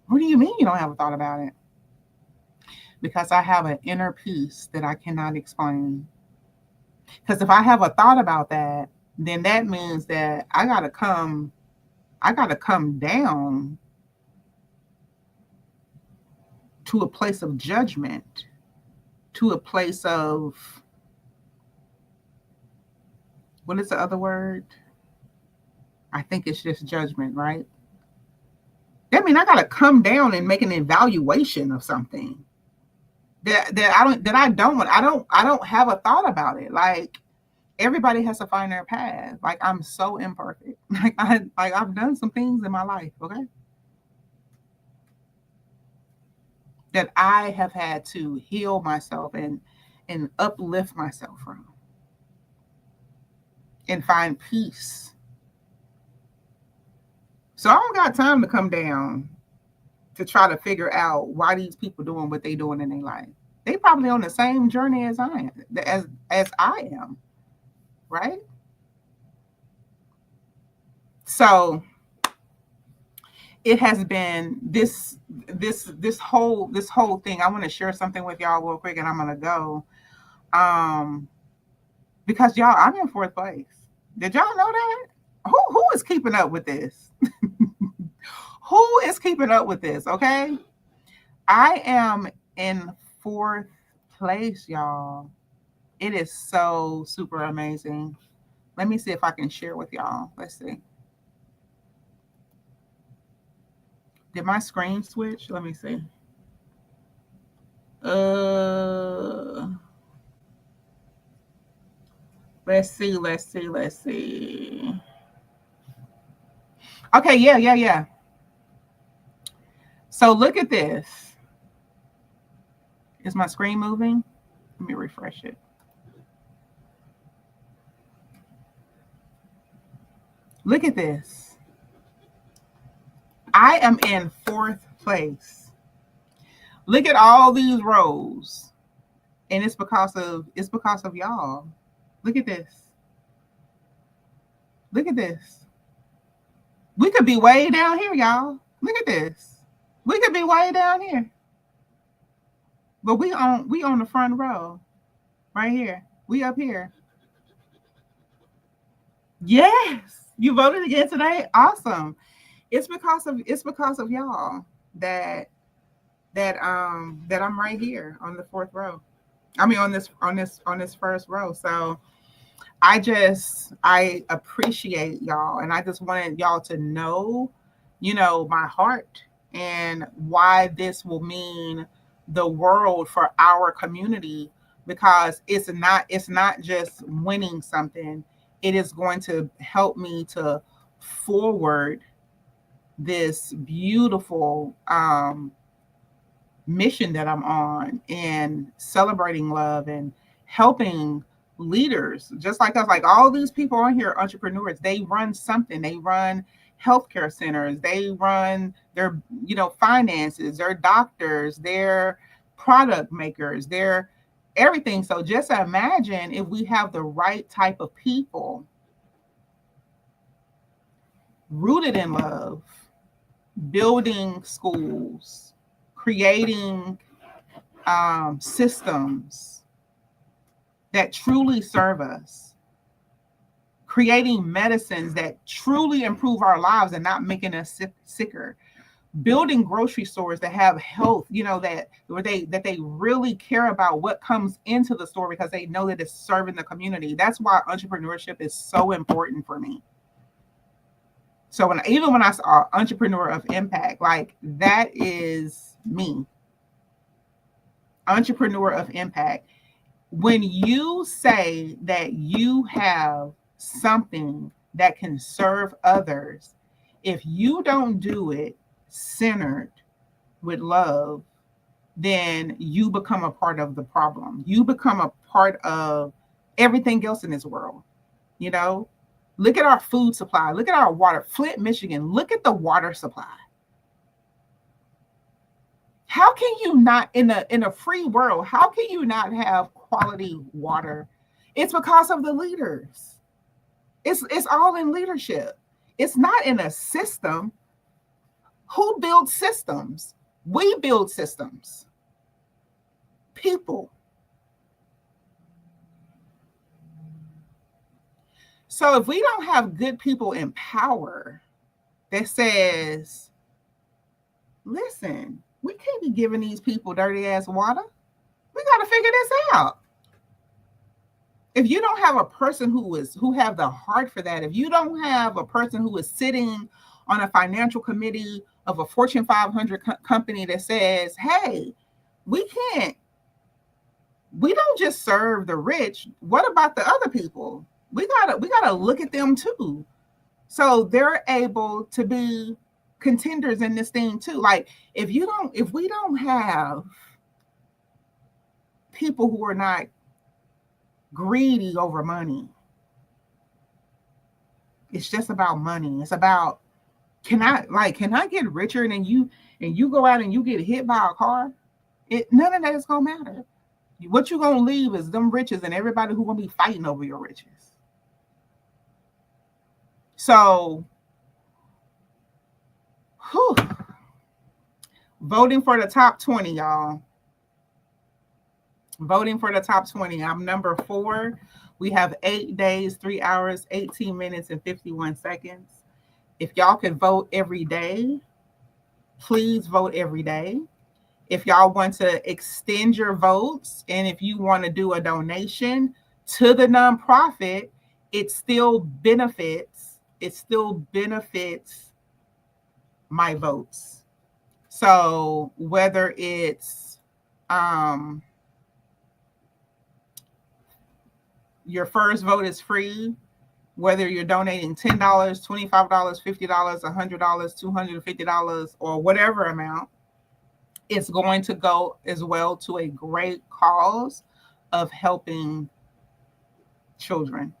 What do you mean you don't have a thought about it? Because I have an inner peace that I cannot explain. Because if I have a thought about that, then that means that I gotta come down to a place of judgment, to a place of, what is the other word? I think it's just judgment, right? That means I gotta come down and make an evaluation of something. I don't have a thought about it. Like, everybody has to find their path. Like, I'm so imperfect. I've done some things in my life, okay, that I have had to heal myself and uplift myself from and find peace. So I don't got time to come down to try to figure out why these people doing what they doing in their life. They probably on the same journey as I am, as I am, right? So it has been this whole thing. I want to share something with y'all real quick, and I'm gonna go. Because y'all, I'm in 4th place. Did y'all know that? Who is keeping up with this? Who is keeping up with this? Okay. I am in 4th place, y'all. It is so super amazing. Let me see if I can share with y'all. Let's see. Did my screen switch? Let me see. Let's see. Okay, yeah. So look at this. Is my screen moving? Let me refresh it. Look at this. I am in 4th place. Look at all these rows. And it's because of y'all. Look at this. Look at this. We could be way down here, y'all. Look at this. We could be way down here. But we on the front row. Right here. We up here. Yes. You voted again today? Awesome. It's because of y'all that I'm right here on the 4th row. I mean on this first row. So I appreciate y'all, and I just wanted y'all to know, my heart and why this will mean the world for our community, because it's not just winning something. It is going to help me to forward this beautiful mission that I'm on, and celebrating love and helping leaders just like us, like all these people on here, entrepreneurs, they run something. They run healthcare centers, they run their, finances, they're doctors, they're product makers, they're everything. So just imagine if we have the right type of people rooted in love, building schools, creating systems that truly serve us, creating medicines that truly improve our lives and not making us sicker, building grocery stores that have health, that they really care about what comes into the store because they know that it's serving the community. That's why entrepreneurship is so important for me. So even when I saw entrepreneur of impact, like that is me. Entrepreneur of impact. When you say that you have something that can serve others, if you don't do it centered with love, then you become a part of the problem. You become a part of everything else in this world. Look at our food supply. Look at our water. Flint, Michigan. Look at the water supply. How can you not, in a free world, how can you not have quality water? It's because of the leaders. It's all in leadership. It's not in a system. Who builds systems? We build systems. People. So if we don't have good people in power that says, listen, we can't be giving these people dirty ass water. We got to figure this out. If you don't have a person who have the heart for that, if you don't have a person who is sitting on a financial committee of a Fortune 500 company that says, hey, we don't just serve the rich. What about the other people? We gotta look at them too. So they're able to be contenders in this thing too. Like if we don't have people who are not greedy over money, it's just about money. It's about can I get richer and you go out and you get hit by a car? None of that is gonna matter. What you're gonna leave is them riches and everybody who gonna be fighting over your riches. So, voting for the top 20, y'all. Voting for the top 20. I'm number 4. We have 8 days, 3 hours, 18 minutes, and 51 seconds. If y'all could vote every day, please vote every day. If y'all want to extend your votes and if you want to do a donation to the nonprofit, it still benefits my votes. So whether it's your first vote is free, whether you're donating $10, $25, $50, $100, $250, or whatever amount, it's going to go as well to a great cause of helping children.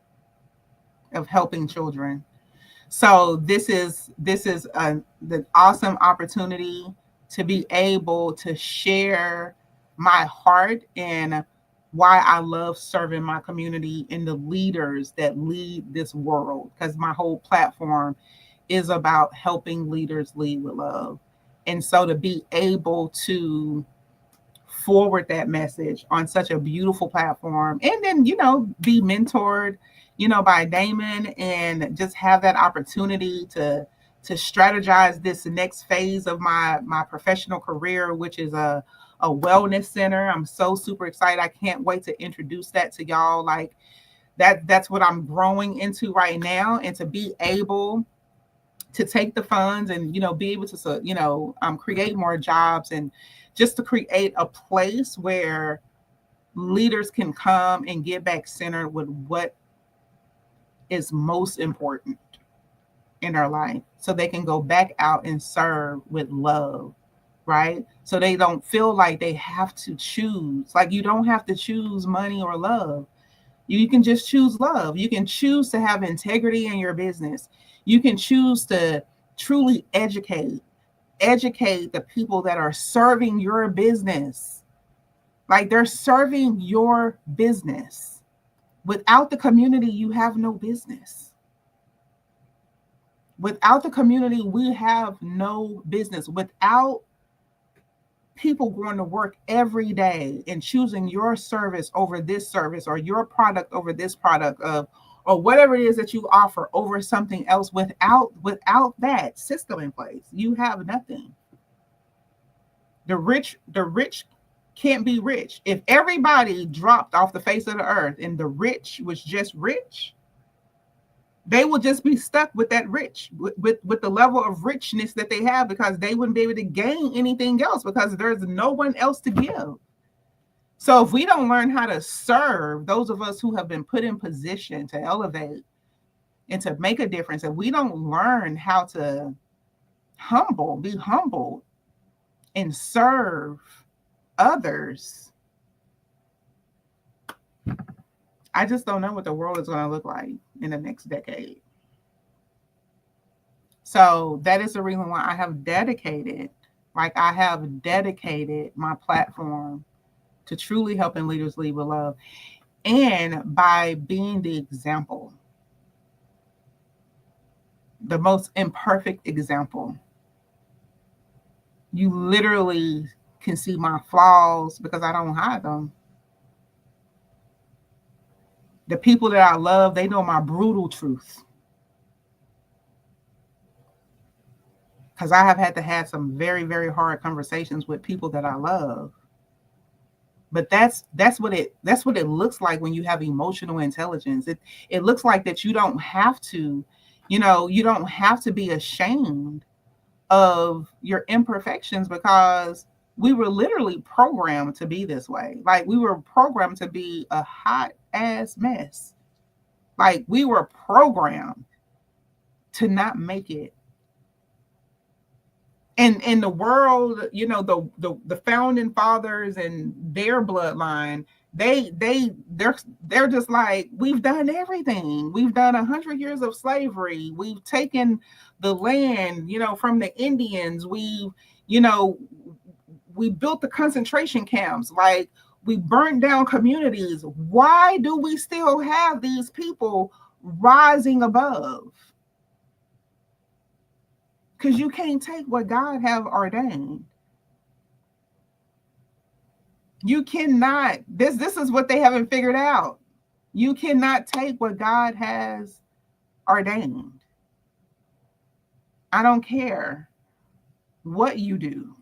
So this is the awesome opportunity to be able to share my heart and why I love serving my community and the leaders that lead this world, because my whole platform is about helping leaders lead with love. And so to be able to forward that message on such a beautiful platform and then, be mentored, by Damon and just have that opportunity to strategize this next phase of my professional career, which is a wellness center. I'm so super excited. I can't wait to introduce that to y'all. Like that's what I'm growing into right now. And to be able to take the funds and, be able to, create more jobs and just to create a place where leaders can come and get back centered with what is most important in our life so they can go back out and serve with love right? So they don't feel like they have to choose. Like, you don't have to choose money or love. You can just choose love. You can choose to have integrity in your business. You can choose to truly educate the people that are serving your business. Like, they're serving your business. Without the community, you have no business. Without the community, we have no business. Without people going to work every day and choosing your service over this service, or your product over this product, or whatever it is that you offer over something else, without that system in place, you have nothing. The rich can't be rich. If everybody dropped off the face of the earth and the rich was just rich, they will just be stuck with that rich, with the level of richness that they have, because they wouldn't be able to gain anything else, because there's no one else to give. So if we don't learn how to serve those of us who have been put in position to elevate and to make a difference, and we don't learn how to be humble and serve others, I just don't know what the world is going to look like in the next decade. So that is the reason why I have dedicated my platform to truly helping leaders lead with love, and by being the example, the most imperfect example. You literally can see my flaws because I don't hide them. The people that I love, they know my brutal truth, because I have had to have some very, very hard conversations with people that I love. But that's what it looks like when you have emotional intelligence. It looks like that you don't have to, you don't have to be ashamed of your imperfections, because we were literally programmed to be this way. Like, we were programmed to be a hot ass mess. Like, we were programmed to not make it. And in the world, the founding fathers and their bloodline, they're just like, we've done everything. We've done 100 years of slavery. We've taken the land, from the Indians. We built the concentration camps. Like, we burned down communities. Why do we still have these people rising above? Because you can't take what God have ordained. You cannot. This is what they haven't figured out. You cannot take what God has ordained. I don't care what you do.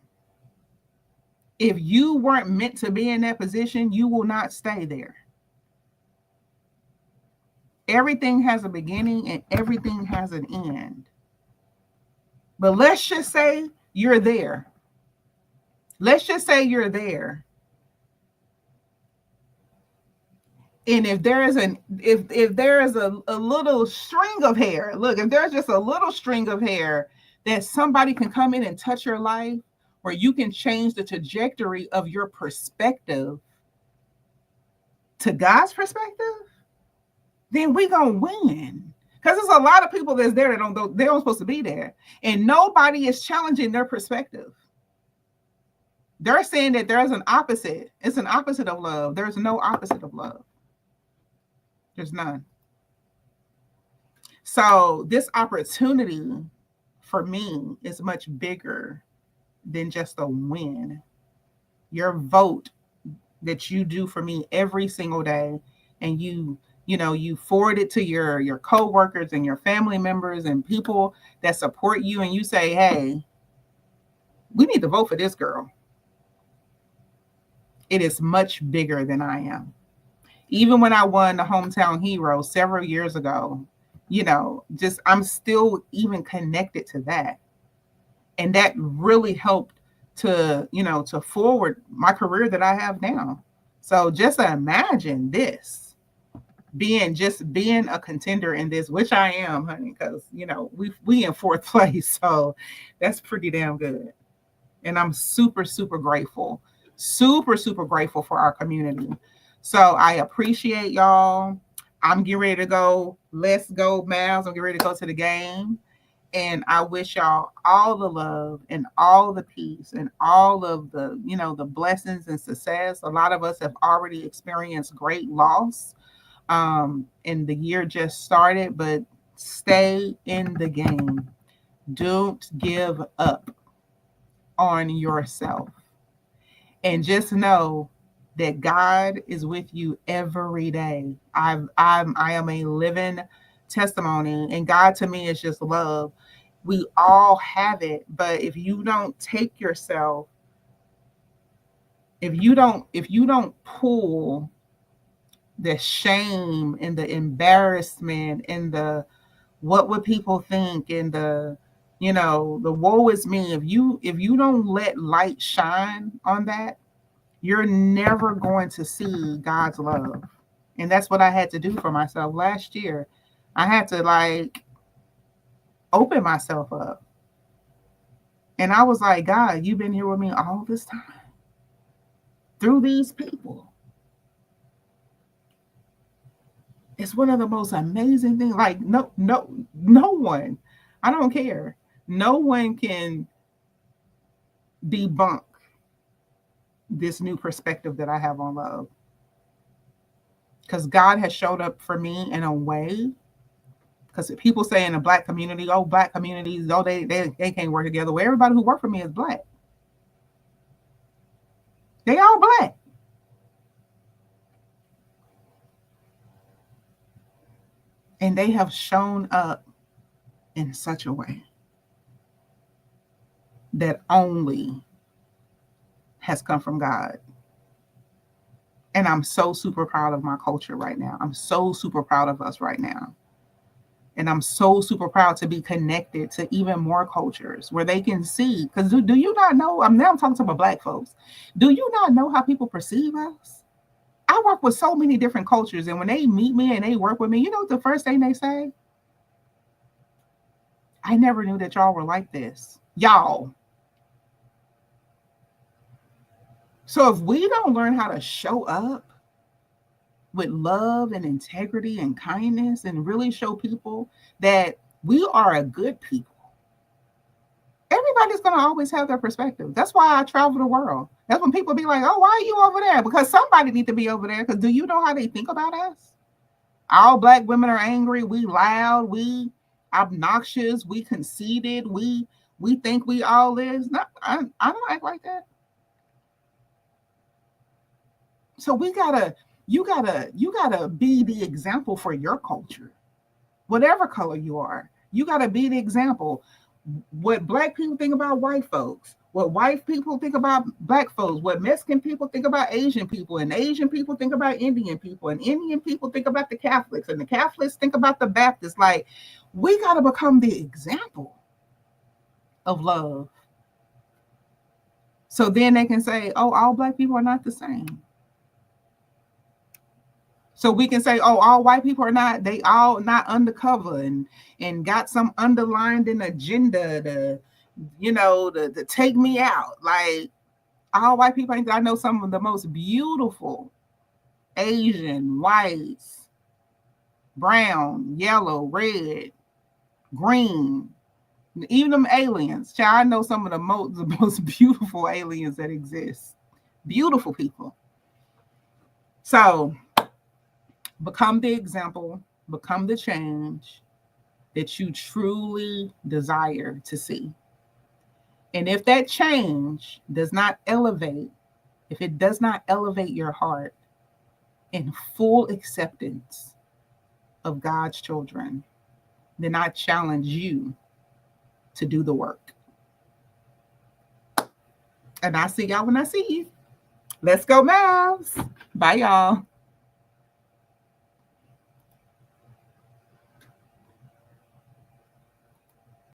If you weren't meant to be in that position, you will not stay there. Everything has a beginning and everything has an end. But let's just say you're there. Let's just say you're there. And if there is a little string of hair, look, if there's just a little string of hair that somebody can come in and touch your life, where you can change the trajectory of your perspective to God's perspective, then we gonna win. Because there's a lot of people that's there that they're supposed to be there, and nobody is challenging their perspective. They're saying that there's an opposite. It's an opposite of love. There's no opposite of love. There's none. So this opportunity for me is much bigger than just a win. Your vote that you do for me every single day, and you forward it to your coworkers and your family members and people that support you, and you say, hey, we need to vote for this girl. It is much bigger than I am. Even when I won the Hometown Hero several years ago, I'm still even connected to that. And that really helped to forward my career that I have now. So just imagine this, being a contender in this, which I am, honey, because we in fourth place. So that's pretty damn good. And I'm super, super grateful. Super, super grateful for our community. So I appreciate y'all. I'm getting ready to go. Let's go, Mavs. I'm getting ready to go to the game. And I wish y'all all the love and all the peace and all of the, the blessings and success. A lot of us have already experienced great loss. And the year just started, but stay in the game. Don't give up on yourself. And just know that God is with you every day. I am a living testimony, and God to me is just love. We all have it, but if you don't take yourself, if you don't pull the shame and the embarrassment and the what would people think and the woe is me, if you don't let light shine on that, you're never going to see God's love. And that's what I had to do for myself last year. I had to open myself up. And I was like, God, you've been here with me all this time through these people. It's one of the most amazing things. No one, I don't care. No one can debunk this new perspective that I have on love. Because God has showed up for me in a way. Because people say in the black community, oh, black communities, oh, they can't work together. Well, everybody who worked for me is black. They all black. And they have shown up in such a way that only has come from God. And I'm so super proud of my culture right now. I'm so super proud of us right now. And I'm so super proud to be connected to even more cultures where they can see. Because do you not know? Now I'm talking to my black folks. Do you not know how people perceive us? I work with so many different cultures. And when they meet me and they work with me, you know what the first thing they say? I never knew that y'all were like this. Y'all. So if we don't learn how to show up with love and integrity and kindness and really show people that we are a good people, everybody's going to always have their perspective. That's why I travel the world. That's when people be like, oh, why are you over there? Because somebody needs to be over there. Because do you know how they think about us? All black women are angry. We loud. We obnoxious. We conceited. We think we all is. No, I don't act like that. So you gotta be the example for your culture, whatever color you are. You gotta be the example. What black people think about white folks, what white people think about black folks, what Mexican people think about Asian people, and Asian people think about Indian people, and Indian people think about the Catholics, and the Catholics think about the Baptists. Like, we gotta become the example of love. So then they can say, oh, all black people are not the same. So we can say, oh, all white people are not, they all not undercover and got some underlined an agenda to take me out. Like, all white people, I know some of the most beautiful Asian, whites, brown, yellow, red, green, even them aliens. Child, I know some of the most beautiful aliens that exist. Beautiful people. So become the example, become the change that you truly desire to see. And if that change does not elevate, if it does not elevate your heart in full acceptance of God's children, then I challenge you to do the work. And I see y'all when I see you. Let's go, Mavs. Bye, y'all.